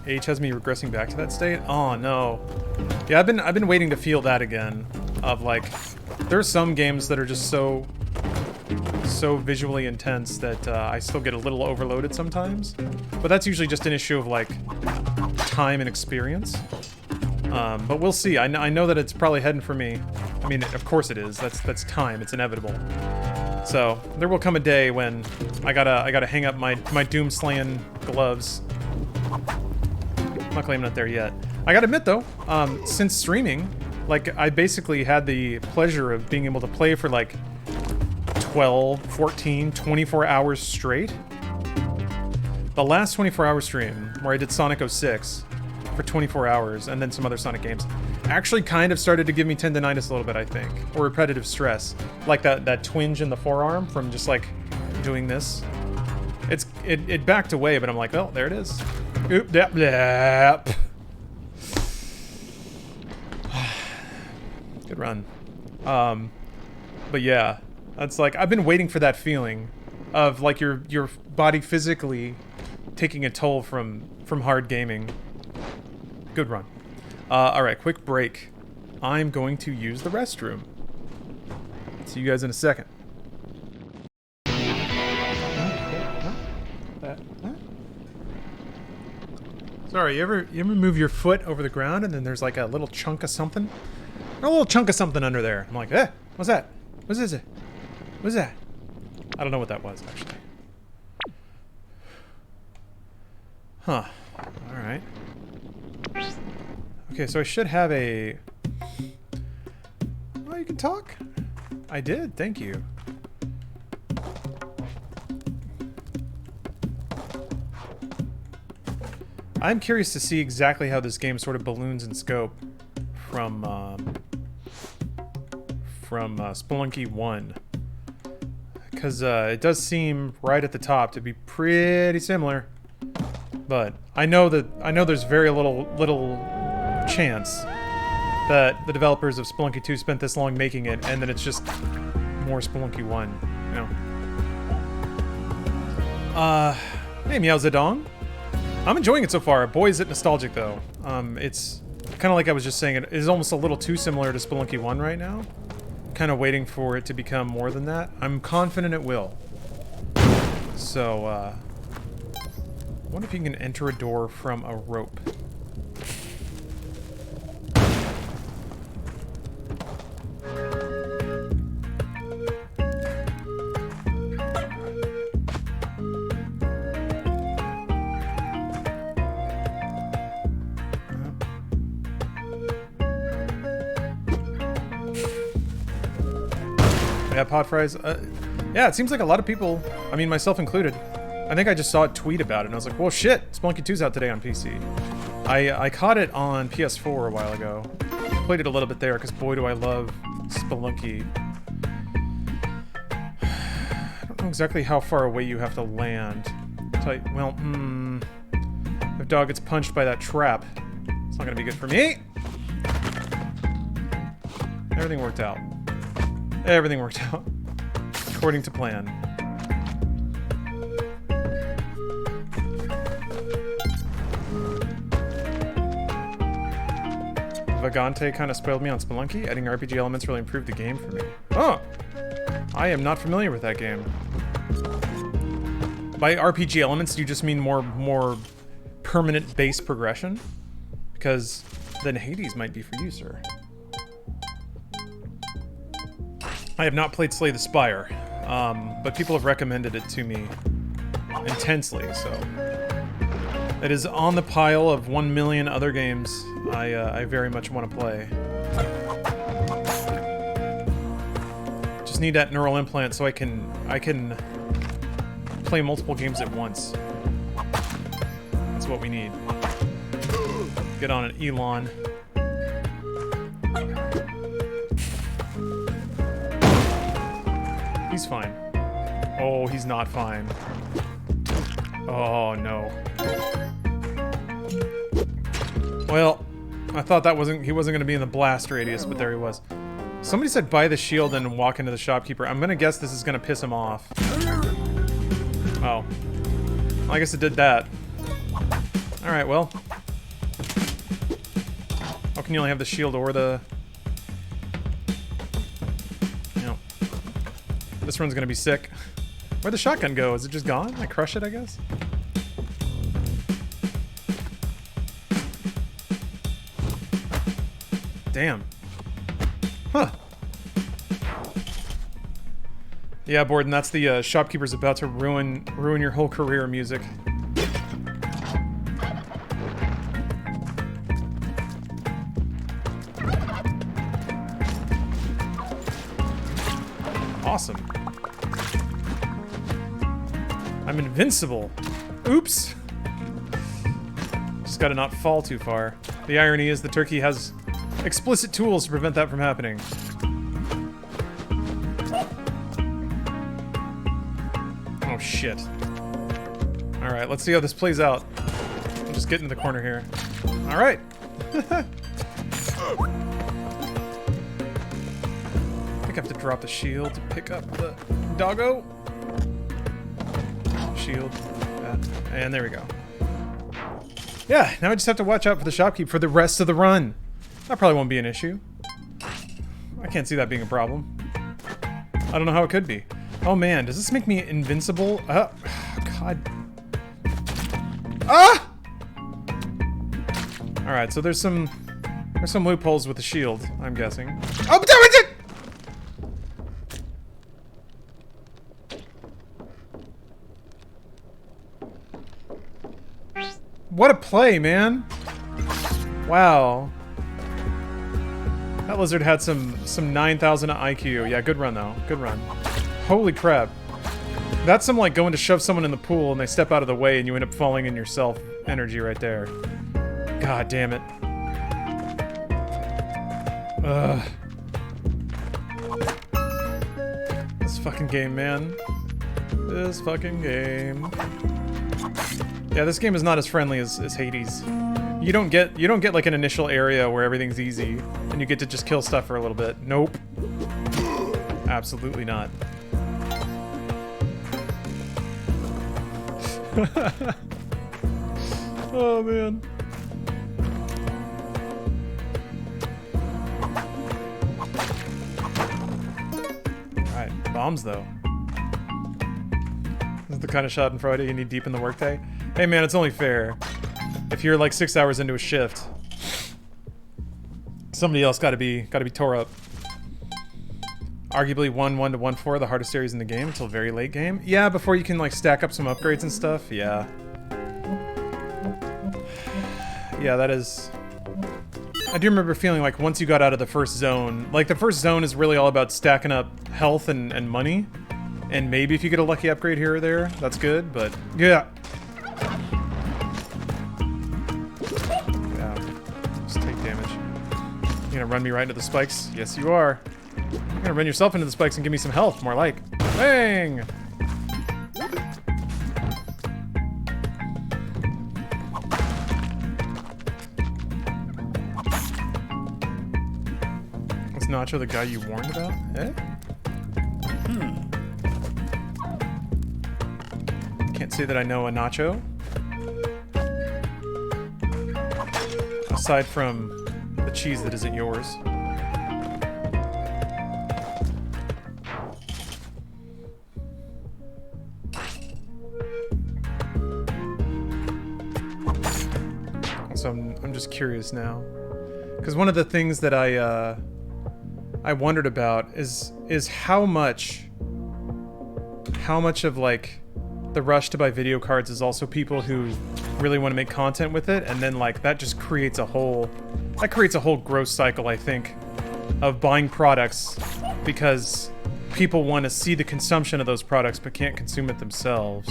H has me regressing back to that state? Oh no. Yeah, I've been waiting to feel that again. Of like, there's some games that are just so visually intense that I still get a little overloaded sometimes. But that's usually just an issue of like time and experience. But we'll see. I know that it's probably heading for me. I mean, of course it is. That's time. It's inevitable. So there will come a day when I gotta hang up my doom slaying gloves. Luckily I'm not there yet. I gotta admit though, since streaming, like I basically had the pleasure of being able to play for like 12, 14, 24 hours straight. The last 24-hour stream, where I did Sonic 06 for 24 hours, and then some other Sonic games, actually kind of started to give me tendinitis a little bit, I think. Or repetitive stress. Like that twinge in the forearm from just like doing this. It backed away, but I'm like, oh, there it is. Oop, dap, dap. Good run. But yeah. That's like, I've been waiting for that feeling of like your body physically taking a toll from hard gaming. Good run. Alright, quick break. I'm going to use the restroom. See you guys in a second. Sorry, you ever move your foot over the ground and then there's like a little chunk of something? A little chunk of something under there. I'm like, what's that? What is it? What's that? I don't know what that was, actually. Huh. Alright. Okay, so I should have a... Oh, you can talk? I did, thank you. I'm curious to see exactly how this game sort of balloons in scope from Spelunky 1. Because it does seem right at the top to be pretty similar, but I know there's very little chance that the developers of Spelunky 2 spent this long making it, and then it's just more Spelunky 1. You know. Hey Meow Zedong. I'm enjoying it so far. Boy, is it nostalgic though. It's kind of like I was just saying. It is almost a little too similar to Spelunky 1 right now. Kind of waiting for it to become more than that. I'm confident it will. So, What if you can enter a door from a rope? Yeah, pot fries. Yeah, it seems like a lot of people, I mean, myself included. I think I just saw a tweet about it, and I was like, well, shit, Spelunky 2's out today on PC. I caught it on PS4 a while ago. Played it a little bit there, because boy, do I love Spelunky. I don't know exactly how far away you have to land. Well, if dog gets punched by that trap, it's not gonna be good for me. Everything worked out. Everything worked out. According to plan. Vagante kind of spoiled me on Spelunky. Adding RPG elements really improved the game for me. Oh! I am not familiar with that game. By RPG elements, do you just mean more permanent base progression? Because then Hades might be for you, sir. I have not played Slay the Spire, but people have recommended it to me intensely, so... It is on the pile of 1 million other games I very much want to play. Just need that neural implant so I can play multiple games at once. That's what we need. Get on it, Elon. He's fine. Oh, he's not fine. Oh, no. Well, I thought he wasn't going to be in the blast radius, but there he was. Somebody said buy the shield and walk into the shopkeeper. I'm going to guess this is going to piss him off. Oh. Well, I guess it did that. Alright, well. How can you only have the shield or the... This run's gonna be sick. Where'd the shotgun go? Is it just gone? I crush it, I guess? Damn. Huh. Yeah, Borden, that's the shopkeeper's about to ruin your whole career, music. Awesome. I'm invincible. Oops. Just gotta not fall too far. The irony is the turkey has explicit tools to prevent that from happening. Oh shit. Alright, let's see how this plays out. I'll just get into the corner here. Alright. I think I have to drop the shield to pick up the doggo. Shield. And there we go. Yeah, now I just have to watch out for the shopkeep for the rest of the run. That probably won't be an issue. I can't see that being a problem. I don't know how it could be. Oh man, does this make me invincible? God. Ah! Alright, so there's some loopholes with the shield, I'm guessing. Oh, but there is it! What a play, man! Wow. That lizard had some 9,000 IQ. Yeah, good run though. Good run. Holy crap. That's some like going to shove someone in the pool and they step out of the way and you end up falling in yourself energy right there. God damn it. Ugh. This fucking game, man. This fucking game. Yeah, this game is not as friendly as Hades. You don't get like an initial area where everything's easy and you get to just kill stuff for a little bit. Nope. Absolutely not. Oh man. Alright, bombs though. This is the kind of Schadenfreude you need deep in the workday. Hey man, it's only fair. If you're like 6 hours into a shift, somebody else gotta be tore up. Arguably 1-1 to 1-4, the hardest areas in the game until very late game. Yeah, before you can like stack up some upgrades and stuff. Yeah. Yeah, that is... I do remember feeling like once you got out of the first zone, like the first zone is really all about stacking up health and money. And maybe if you get a lucky upgrade here or there, that's good, but yeah. Yeah, just take damage. You gonna run me right into the spikes? Yes, you are. You're gonna run yourself into the spikes and give me some health, more like. Bang! Was Nacho the guy you warned about? Eh? Can't say that I know a Nacho. Aside from the cheese that isn't yours. So I'm just curious now, because one of the things that I wondered about is how much of like the rush to buy video cards is also people who really want to make content with it, and then like that just creates a whole gross cycle, I think, of buying products because people want to see the consumption of those products but can't consume it themselves.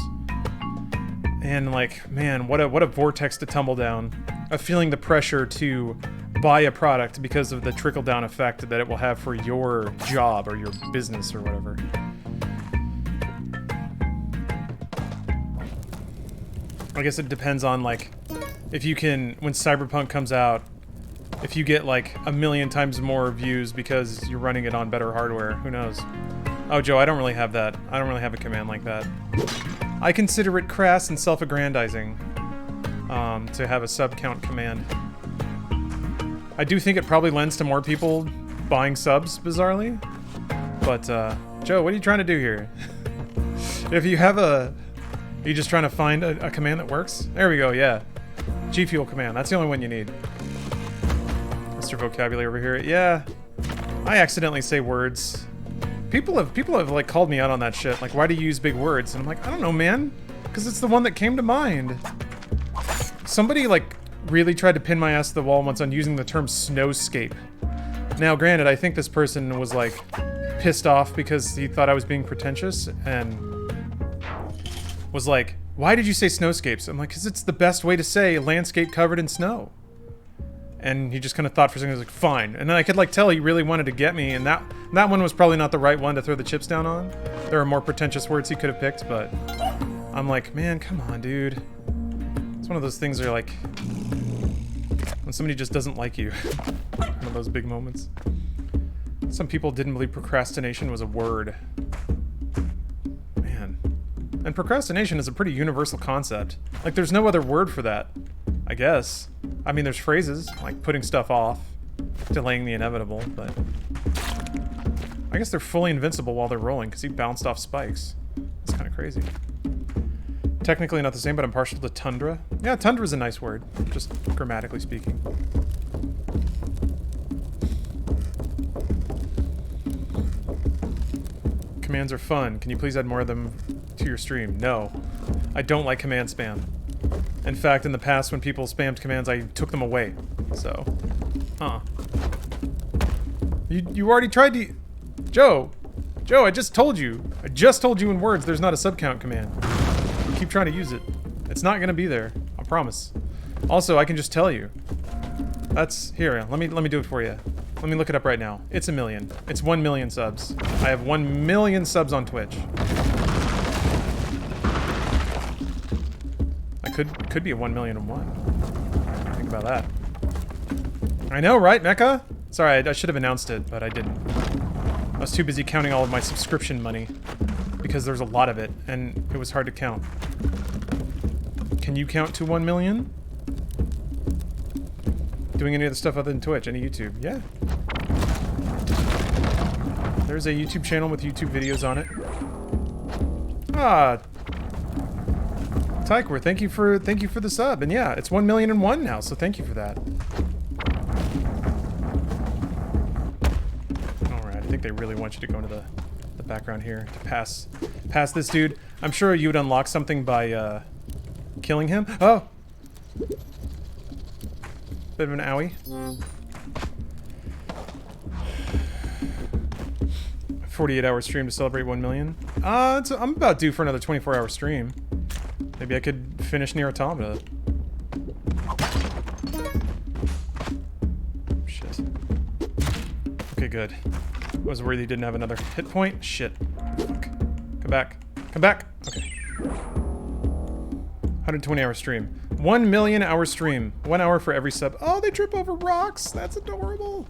And like, man, what a vortex to tumble down of feeling the pressure to buy a product because of the trickle-down effect that it will have for your job or your business or whatever. I guess it depends on, like, if you can, when Cyberpunk comes out, if you get, like, 1,000,000 times more views because you're running it on better hardware. Who knows? Oh, Joe, I don't really have that. I don't really have a command like that. I consider it crass and self-aggrandizing to have a sub-count command. I do think it probably lends to more people buying subs, bizarrely. But, Joe, what are you trying to do here? If you have a... Are you just trying to find a command that works? There we go, yeah. G Fuel command, that's the only one you need. Mr. Vocabulary over here. Yeah, I accidentally say words. People have like called me out on that shit. Like, why do you use big words? And I'm like, I don't know, man. Because it's the one that came to mind. Somebody like really tried to pin my ass to the wall once on using the term snowscape. Now, granted, I think this person was like pissed off because he thought I was being pretentious and was like, why did you say snowscapes? I'm like, because it's the best way to say landscape covered in snow. And he just kind of thought for a second, he was like, fine. And then I could like tell he really wanted to get me, and that one was probably not the right one to throw the chips down on. There are more pretentious words he could have picked, but I'm like, man, come on, dude. It's one of those things where like, when somebody just doesn't like you. One of those big moments. Some people didn't believe procrastination was a word. Man. And procrastination is a pretty universal concept. Like, there's no other word for that, I guess. I mean, there's phrases, like putting stuff off, delaying the inevitable, but... I guess they're fully invincible while they're rolling, because he bounced off spikes. That's kind of crazy. Technically not the same, but I'm partial to tundra. Yeah, tundra's a nice word, just grammatically speaking. Commands are fun. Can you please add more of them to your stream? No. I don't like command spam. In fact, in the past, when people spammed commands, I took them away. So, You already tried to... Joe, I just told you. I just told you in words there's not a subcount command. You keep trying to use it. It's not gonna be there. I promise. Also, I can just tell you. That's... Here, let me do it for you. Let me look it up right now. It's 1 million. It's 1 million subs. I have 1 million subs on Twitch. Could be a 1,000,001. Think about that. I know, right, Mecha? Sorry, I should have announced it, but I didn't. I was too busy counting all of my subscription money because there's a lot of it, and it was hard to count. Can you count to 1 million? Doing any other stuff other than Twitch? Any YouTube? Yeah. There's a YouTube channel with YouTube videos on it. Tyquor, thank you for the sub. And yeah, it's 1,000,001 now, so thank you for that. Alright, I think they really want you to go into the background here to pass this dude. I'm sure you would unlock something by killing him. Oh! Bit of an owie. 48-hour stream to celebrate 1 million. I'm about due for another 24-hour stream. Maybe I could finish Nier Automata. Shit. Okay, good. I was worried he didn't have another hit point. Shit. Fuck. Come back. Come back! Okay. 120-hour stream. 1 million hour stream. 1 hour for every sub. Oh, they trip over rocks! That's adorable!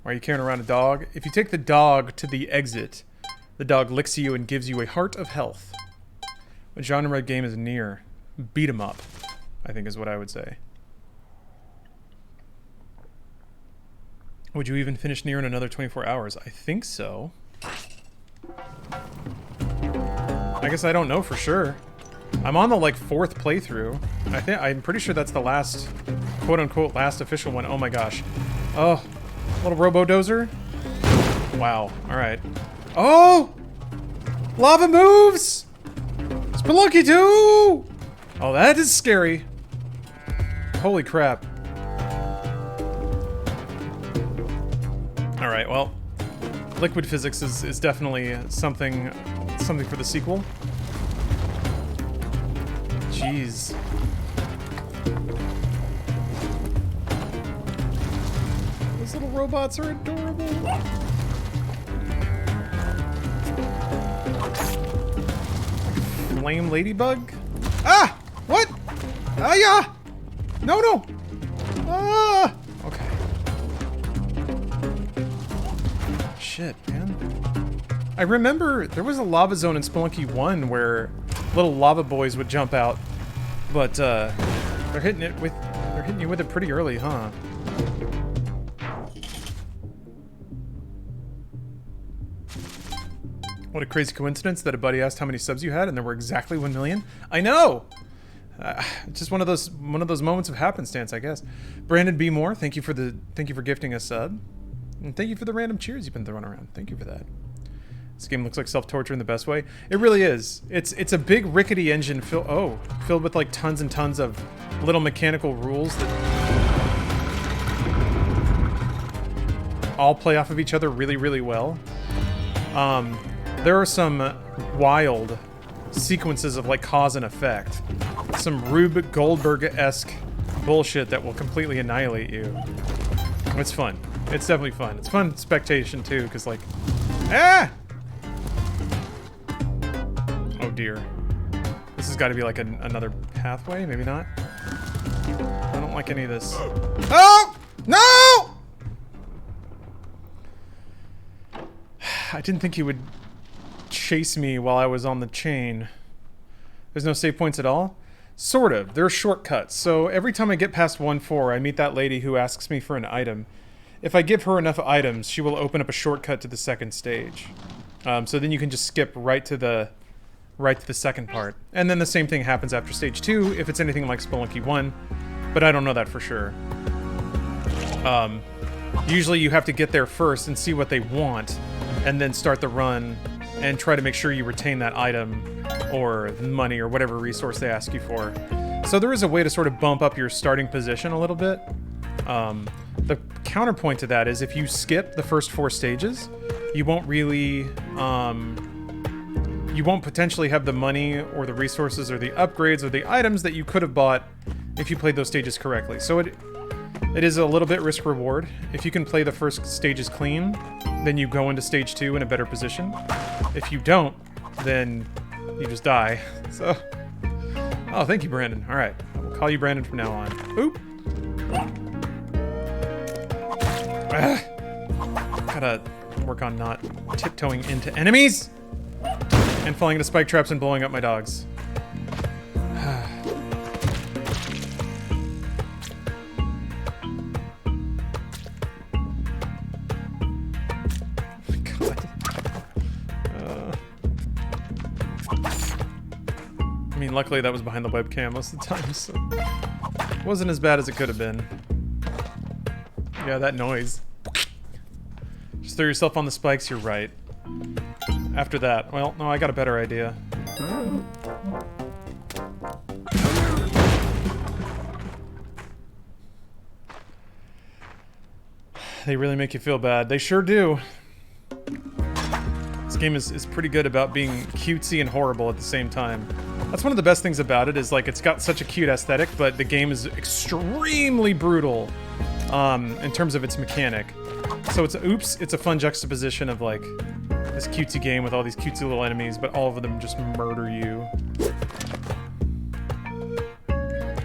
Why are you carrying around a dog? If you take the dog to the exit, the dog licks you and gives you a heart of health. What genre game is Nier? Beat 'em up, I think is what I would say. Would you even finish Nier in another 24 hours? I think so. I guess I don't know for sure. I'm on the, like, 4th playthrough. I'm pretty sure that's the last, quote-unquote, last official one. Oh my gosh. Oh, little robo-dozer. Wow, alright. Oh! Lava moves! Spelunky 2! Oh, that is scary. Holy crap. Alright, well, liquid physics is definitely something for the sequel. Jeez. Those little robots are adorable. Flame ladybug? Ah! What? Ah, yeah! No, no! Ah! Okay. Shit, man. I remember there was a lava zone in Spelunky 1 where little lava boys would jump out, but they're hitting you with it pretty early, huh? What a crazy coincidence that a buddy asked how many subs you had and there were exactly 1 million. I know. Just one of those moments of happenstance, I guess. Brandon B. Moore, thank you for gifting a sub, and thank you for the random cheers you've been throwing around. Thank you for that. This game looks like self-torture in the best way. It really is. It's a big rickety engine filled with like tons and tons of little mechanical rules that all play off of each other really, really well. There are some wild sequences of like cause and effect. Some Rube Goldberg-esque bullshit that will completely annihilate you. It's fun. It's definitely fun. It's fun spectation too, because like, ah! Oh dear. This has got to be like another pathway, maybe not. I don't like any of this. Oh! No! I didn't think he would chase me while I was on the chain. There's no save points at all? Sort of. There are shortcuts. So every time I get past 1-4, I meet that lady who asks me for an item. If I give her enough items, she will open up a shortcut to the second stage. So then you can just skip right to the second part. And then the same thing happens after stage 2 if it's anything like Spelunky 1, but I don't know that for sure. Usually you have to get there first and see what they want, and then start the run and try to make sure you retain that item or money or whatever resource they ask you for. So there is a way to sort of bump up your starting position a little bit. The counterpoint to that is if you skip the first 4 stages, you won't really, you won't potentially have the money or the resources or the upgrades or the items that you could have bought if you played those stages correctly. So it is a little bit risk-reward. If you can play the first stages clean, then you go into stage 2 in a better position. If you don't, then you just die. So, oh, thank you, Brandon. All right, I'll call you Brandon from now on. Oop. Gotta work on not tiptoeing into enemies and falling into spike traps and blowing up my dogs. luckily that was behind the webcam most of the time, so it wasn't as bad as it could have been. Yeah, that noise. Just throw yourself on the spikes, you're right. After that, well, no, I got a better idea. They really make you feel bad. They sure do. This game is pretty good about being cutesy and horrible at the same time. That's one of the best things about it, is like it's got such a cute aesthetic, but the game is extremely brutal in terms of its mechanic. So it's a fun juxtaposition of like this cutesy game with all these cutesy little enemies, but all of them just murder you.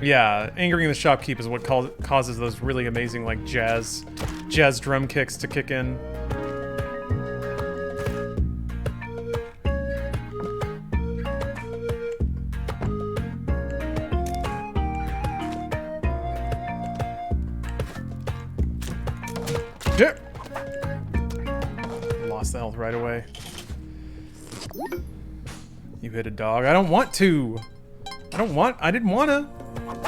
Yeah, angering the shopkeep is what causes those really amazing like jazz drum kicks to kick in. Lost the health right away. You hit a dog. I don't want to. I didn't wanna.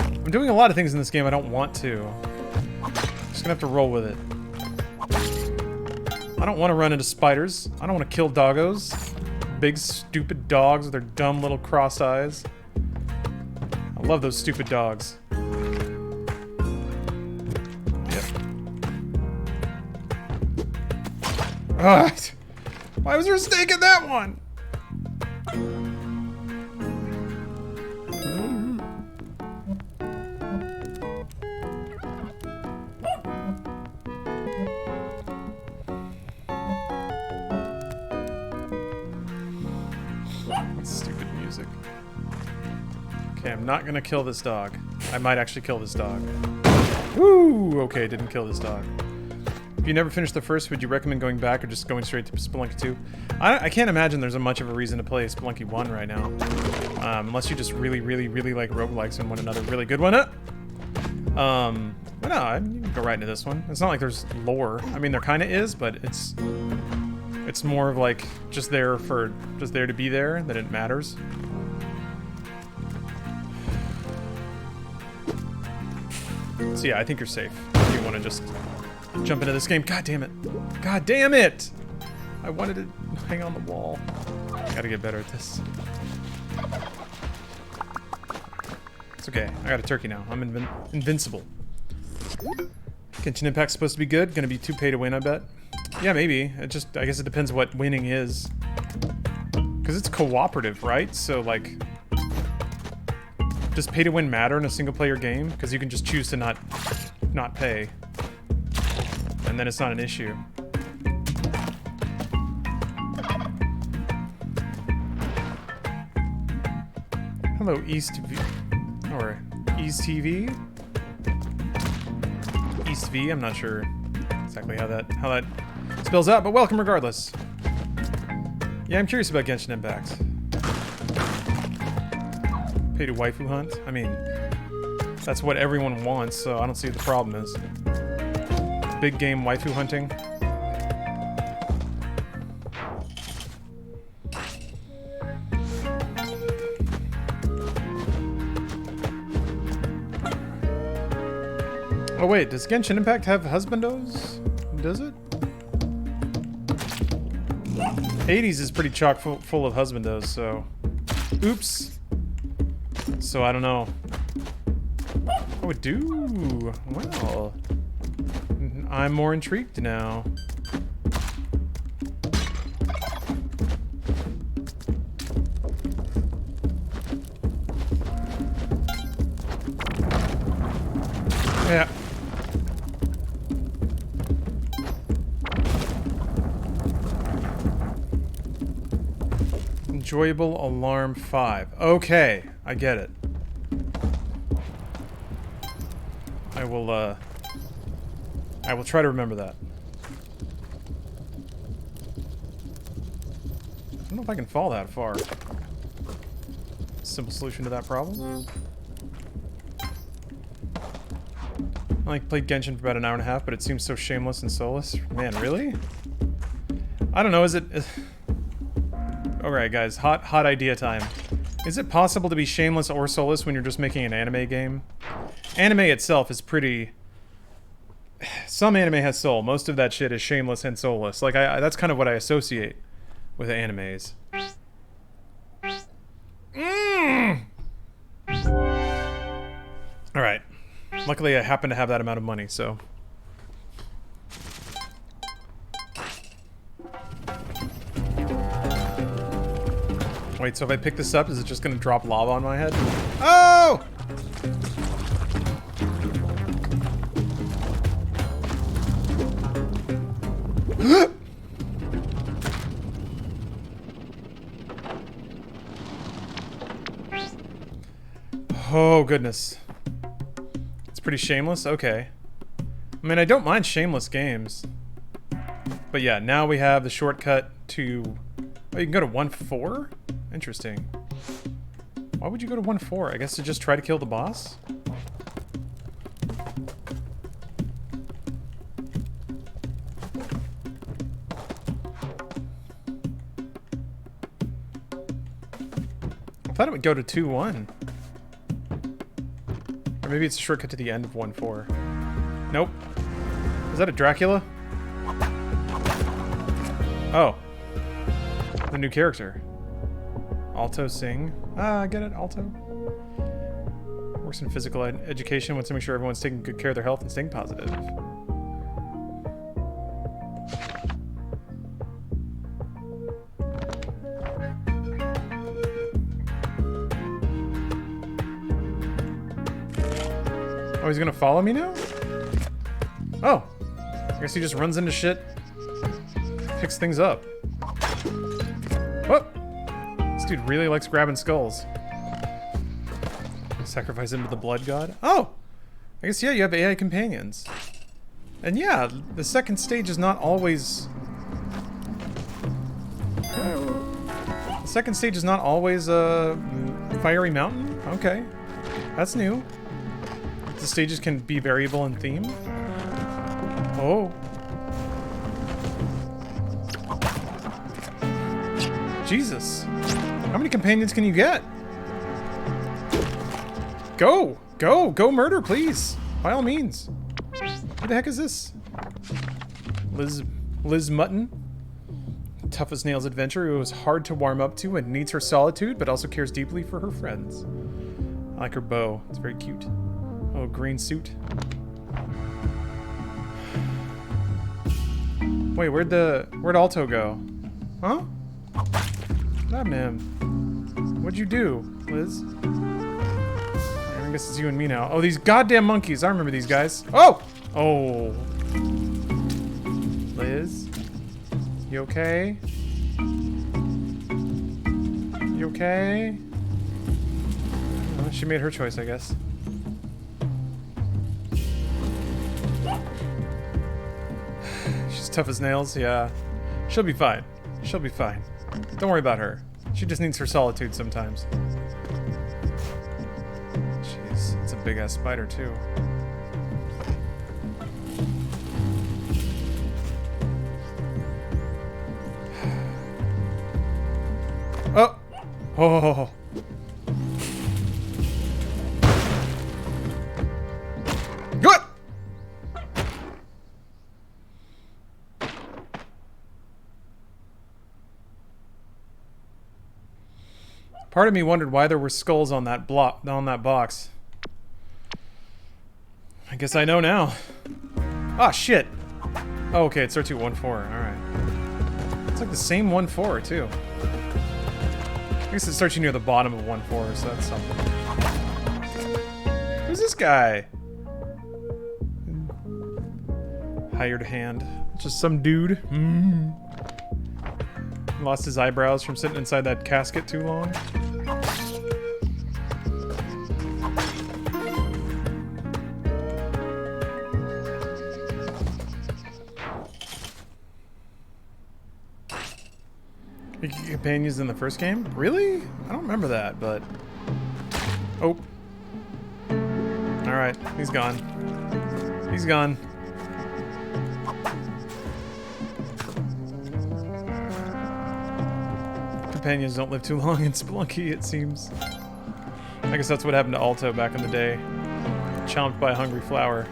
I'm doing a lot of things in this game I don't want to. Just gonna have to roll with it. I don't want to run into spiders. I don't want to kill doggos. Big stupid dogs with their dumb little cross eyes. I love those stupid dogs. Yep. Ugh. Why was there a snake in that one? Stupid music. Okay, I'm not gonna kill this dog. I might actually kill this dog. Woo! Okay, didn't kill this dog. If you never finished the first, would you recommend going back or just going straight to Spelunky 2? I can't imagine there's much of a reason to play Spelunky 1 right now. Unless you just really like roguelikes and want another really good one. But no, you can go right into this one. It's not like there's lore. I mean, there kind of is, but it's more of like just there to be there, that it matters. So yeah, I think you're safe if you want to just jump into this game. God damn it. God damn it! I wanted to hang on the wall. Gotta get better at this. It's okay. I got a turkey now. I'm invincible. Genshin Impact's supposed to be good. Gonna be too pay to win, I bet. Yeah, maybe. I guess it depends what winning is. Because it's cooperative, right? So, like, does pay to win matter in a single player game? Because you can just choose to not pay. And then it's not an issue. Hello, East V. Or East TV? East V, I'm not sure exactly how that spells out, but welcome regardless. Yeah, I'm curious about Genshin Impact. Pay to waifu hunt? I mean, that's what everyone wants, so I don't see what the problem is. Big game waifu hunting. Oh wait, does Genshin Impact have husbandos? Does it? Hades is pretty chock full of husbandos, so... Oops. So I don't know. Oh, it do. Well, I'm more intrigued now. Yeah. Enjoyable Alarm 5. Okay, I get it. I will try to remember that. I don't know if I can fall that far. Simple solution to that problem. I like played Genshin for about an hour and a half, but it seems so shameless and soulless. Man, really? I don't know, is it... Alright guys, hot idea time. Is it possible to be shameless or soulless when you're just making an anime game? Anime itself is pretty... Some anime has soul. Most of that shit is shameless and soulless. Like, that's kind of what I associate with animes. Alright. Luckily, I happen to have that amount of money, so... Wait, so if I pick this up, is it just gonna drop lava on my head? Oh! Oh, goodness. It's pretty shameless? Okay. I mean, I don't mind shameless games. But yeah, now we have the shortcut to... Oh, you can go to 1-4? Interesting. Why would you go to 1-4? I guess to just try to kill the boss? I thought it would go to 2-1. Or maybe it's a shortcut to the end of 1-4. Nope. Is that a Dracula? Oh. The new character. Alto sing. Ah, I get it, alto. Works in physical education, wants to make sure everyone's taking good care of their health and staying positive. Oh, he's gonna follow me now? Oh. I guess he just runs into shit. Picks things up. Oh! This dude really likes grabbing skulls. Sacrifice him to the blood god? Oh! I guess, yeah, you have AI companions. And yeah, the second stage is not always... The second stage is not always a fiery mountain? Okay. That's new. The stages can be variable in theme. Oh. Jesus. How many companions can you get? Go! Go! Go murder, please! By all means. What the heck is this? Liz Mutton? Tough as nails adventure who is hard to warm up to and needs her solitude, but also cares deeply for her friends. I like her bow. It's very cute. Oh, green suit. Wait, where'd Alto go? Huh? What happened to him? What'd you do, Liz? I guess it's you and me now. Oh, these goddamn monkeys. I remember these guys. Oh! Oh. Liz? You okay? You okay? Oh, she made her choice, I guess. She's tough as nails, yeah. She'll be fine. She'll be fine. Don't worry about her. She just needs her solitude sometimes. Jeez, it's a big-ass spider, too. Oh! Oh! Good! Part of me wondered why there were skulls on that box. I guess I know now. Ah, shit! Oh, okay, it starts at 1-4. Alright. It's like the same 1-4, too. I guess it starts you near the bottom of 1-4, so that's something. Who's this guy? Hired hand. Just some dude. Lost his eyebrows from sitting inside that casket too long. You get companions in the first game? Really? I don't remember that, but... Oh. Alright, he's gone. He's gone. companions don't live too long in Spelunky, it seems. I guess that's what happened to Alto back in the day. Chomped by a hungry flower.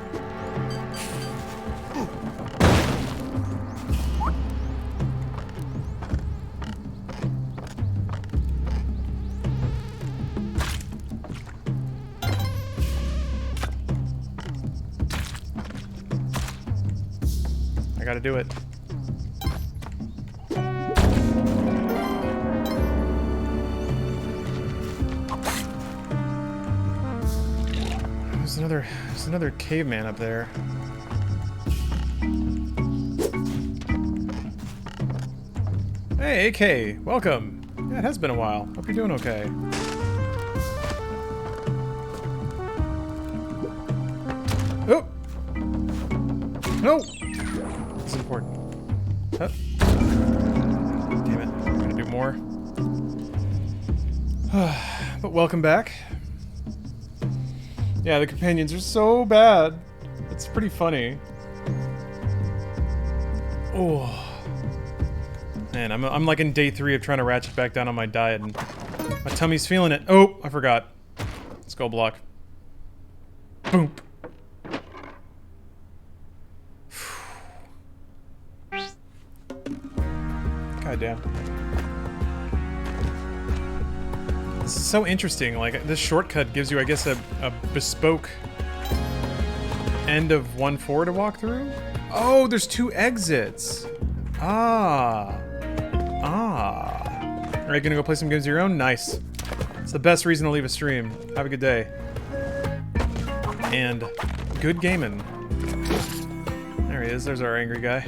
I gotta do it. There's another caveman up there. Hey, AK, welcome. Yeah, it has been a while. Hope you're doing okay. Oh! No! This is important. Hup. Damn it. I'm gonna do more. But welcome back. Yeah, the companions are so bad. It's pretty funny. Oh. Man, I'm like in day 3 of trying to ratchet back down on my diet, and my tummy's feeling it. Oh, I forgot. Skull block. Boom. God damn. This is so interesting. Like, this shortcut gives you, I guess, a bespoke end of 1-4 to walk through? Oh, there's 2 exits. Ah. Alright, gonna go play some games of your own? Nice. It's the best reason to leave a stream. Have a good day. And good gaming. There he is. There's our angry guy.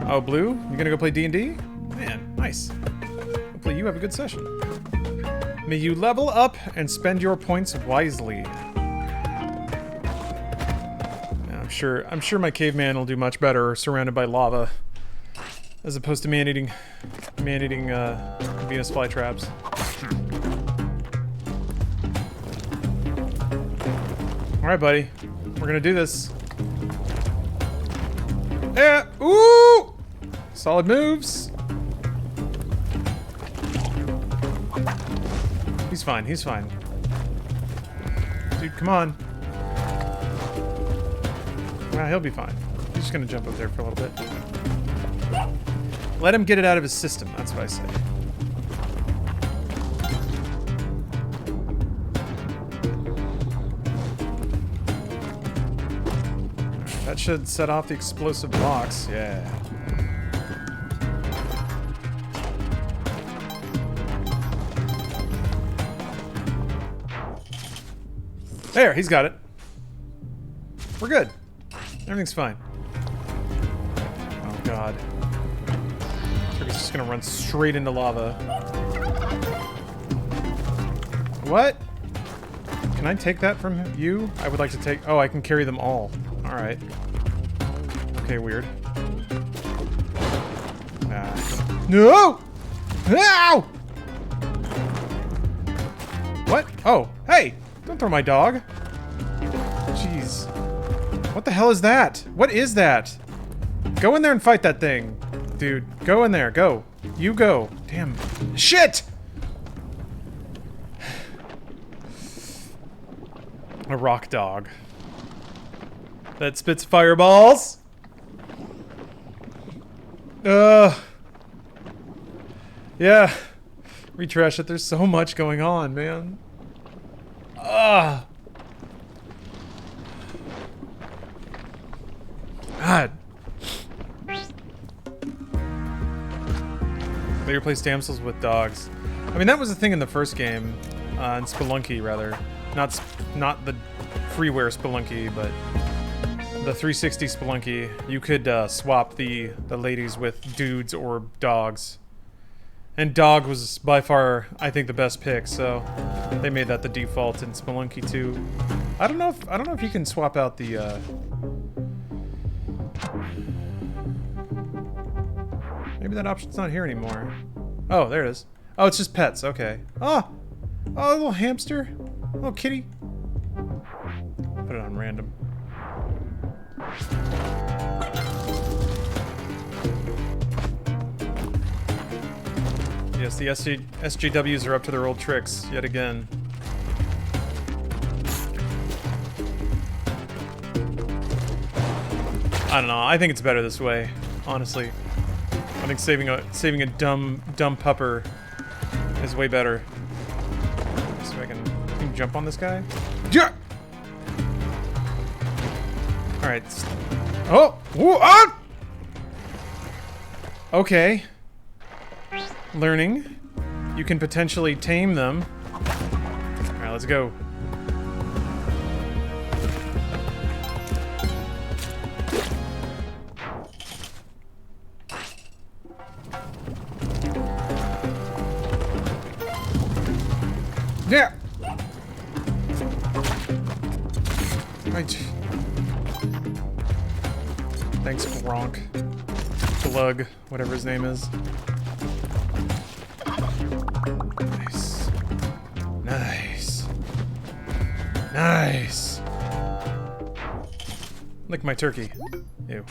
Oh, Blue? You gonna go play D&D? Man, nice. Hopefully you have a good session. May you level up and spend your points wisely. Yeah, I'm sure my caveman will do much better surrounded by lava, as opposed to man-eating Venus flytraps. All right, buddy, we're gonna do this. Yeah, ooh, solid moves. He's fine, he's fine. Dude, come on. Well, he'll be fine. He's just gonna jump up there for a little bit. Let him get it out of his system, that's what I say. Right, that should set off the explosive blocks, yeah. There, he's got it. We're good. Everything's fine. Oh god. Turkey's just gonna run straight into lava. What? Can I take that from you? I would like to take... Oh, I can carry them all. Alright. Okay, weird. No! Ow! What? Oh, hey! Don't throw my dog. Jeez. What the hell is that? What is that? Go in there and fight that thing. Dude, go in there. Go. You go. Damn. Shit! A rock dog. That spits fireballs. Yeah. Retrash it. There's so much going on, man. God. They replace damsels with dogs. I mean, that was a thing in the first game, in Spelunky, rather. Not the freeware Spelunky, but the 360 Spelunky. You could swap the ladies with dudes or dogs. And dog was by far, I think, the best pick, so they made that the default in Spelunky 2. I don't know if you can swap out the maybe that option's not here anymore. Oh, there it is. Oh, it's just pets, okay. Oh, a little hamster. Oh, kitty. Put it on random. Yes, the SJWs are up to their old tricks yet again. I don't know. I think it's better this way, honestly. I think saving a dumb pupper is way better. So I can jump on this guy. Yeah. All right. Oh. Whoa, ah! Okay. Learning. You can potentially tame them. All right, let's go. Yeah. Thanks, Gronk. Glug, whatever his name is. Nice. Nice. Nice. Lick my turkey. Ew.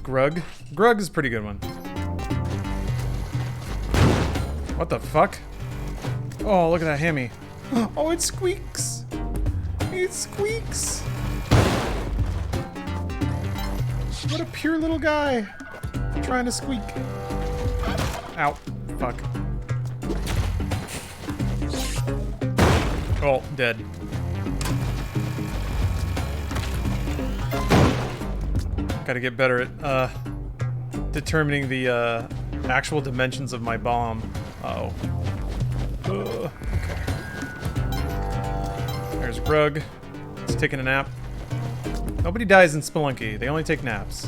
Grug? Grug is a pretty good one. What the fuck? Oh, look at that hammy. Oh, it squeaks. It squeaks. What a pure little guy. Trying to squeak. Ow. Fuck. Oh, dead. Gotta get better at determining the actual dimensions of my bomb. Uh-oh. Okay. There's Grug. He's taking a nap. Nobody dies in Spelunky. They only take naps.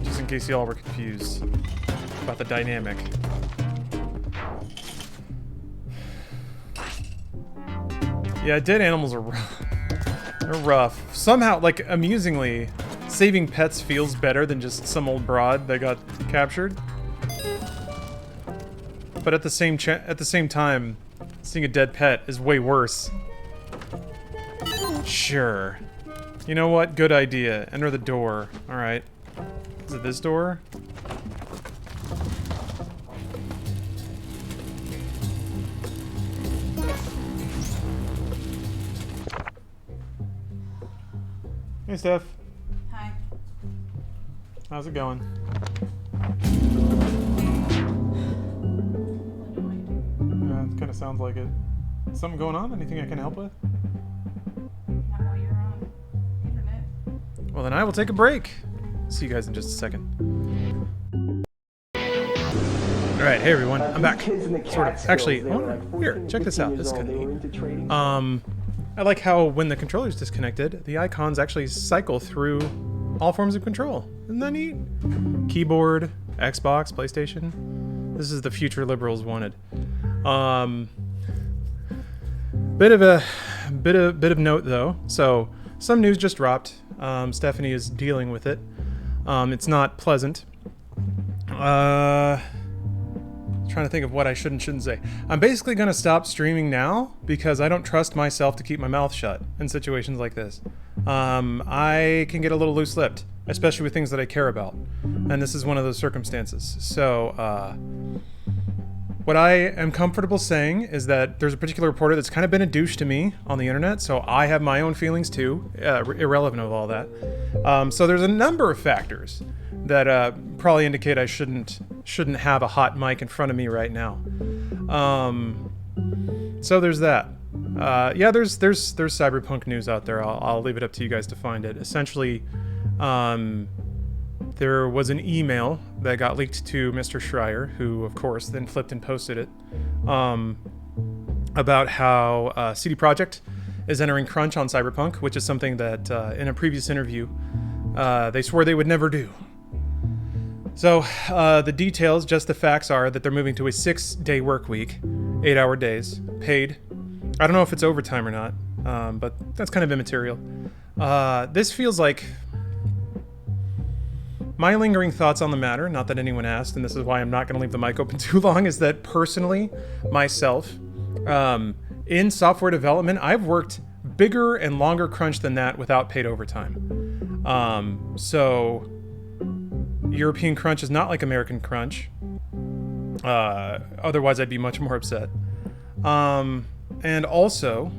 Just in case y'all were confused about the dynamic. Yeah, dead animals are rough. They're rough. Somehow, like, amusingly, saving pets feels better than just some old broad that got captured. But at the same time, seeing a dead pet is way worse. Sure. You know what? Good idea. Enter the door. Alright. Is it this door? Hey, Steph. Hi. How's it going? Yeah, it kind of sounds like it. Something going on? Anything I can help with? Not while you're on internet. Well, then I will take a break. See you guys in just a second. Alright, hey everyone, I'm back. Sort of. Actually, here, check this out. This is kind of neat. I like how when the controller's disconnected, the icons actually cycle through all forms of control. Isn't that neat? Keyboard, Xbox, PlayStation. This is the future liberals wanted. Bit of note though. So some news just dropped. Stephanie is dealing with it. It's not pleasant. Trying to think of what I should and shouldn't say. I'm basically gonna stop streaming now because I don't trust myself to keep my mouth shut in situations like this. I can get a little loose-lipped, especially with things that I care about, and this is one of those circumstances. So, what I am comfortable saying is that there's a particular reporter that's kind of been a douche to me on the internet, so I have my own feelings too, irrelevant of all that. So there's a number of factors that probably indicate I shouldn't have a hot mic in front of me right now. So there's that. Yeah, there's cyberpunk news out there. I'll leave it up to you guys to find it. Essentially, there was an email that got leaked to Mr. Schreier, who of course then flipped and posted it, about how CD Projekt is entering crunch on Cyberpunk, which is something that in a previous interview they swore they would never do. So the details, just the facts, are that they're moving to a 6-day work week, 8-hour days, paid. I don't know if it's overtime or not, but that's kind of immaterial. This feels like my lingering thoughts on the matter, not that anyone asked, and this is why I'm not going to leave the mic open too long, is that personally, myself, in software development, I've worked bigger and longer crunch than that without paid overtime. So European crunch is not like American crunch. Otherwise, I'd be much more upset. And also,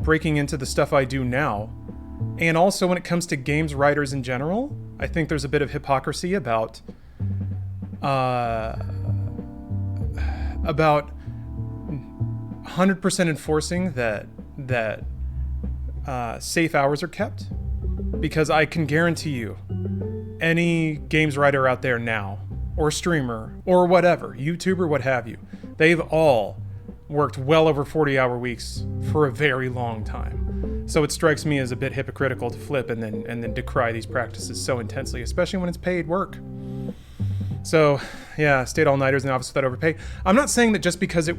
breaking into the stuff I do now, and also when it comes to games writers in general, I think there's a bit of hypocrisy about 100% enforcing that safe hours are kept, because I can guarantee you, any games writer out there now, or streamer, or whatever, YouTuber, what have you, they've all worked well over 40-hour weeks for a very long time. So it strikes me as a bit hypocritical to flip and then decry these practices so intensely, especially when it's paid work. So, yeah, stayed all-nighters in the office without overpay. I'm not saying that just because it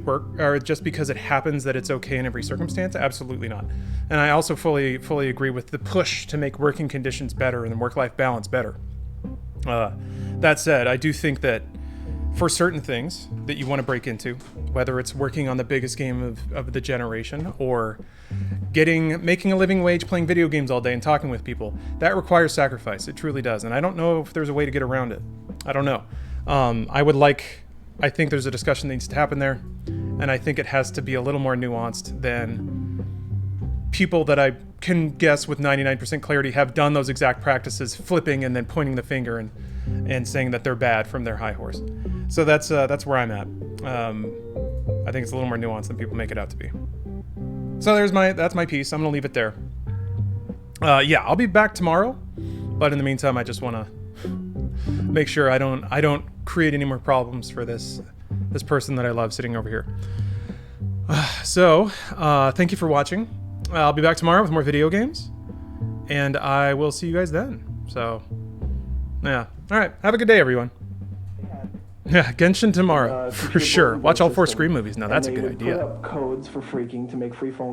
happens that it's okay in every circumstance. Absolutely not. And I also fully agree with the push to make working conditions better and work-life balance better. That said, I do think that for certain things that you want to break into, whether it's working on the biggest game of the generation or making a living wage playing video games all day and talking with people, that requires sacrifice. It truly does. And I don't know if there's a way to get around it. I don't know. I think there's a discussion that needs to happen there, and I think it has to be a little more nuanced than people that I can guess with 99% clarity have done those exact practices, flipping and then pointing the finger and saying that they're bad from their high horse. So that's where I'm at. I think it's a little more nuanced than people make it out to be. So that's my piece. I'm gonna leave it there. Yeah, I'll be back tomorrow, but in the meantime, I just want to make sure I don't create any more problems for this person that I love sitting over here. So thank you for watching. I'll be back tomorrow with more video games, and I will see you guys then. So yeah, all right, have a good day, everyone. Yeah, Genshin tomorrow for sure. Watch all 4 Scream movies. Now that's a good idea. Put up codes for freaking to make free phone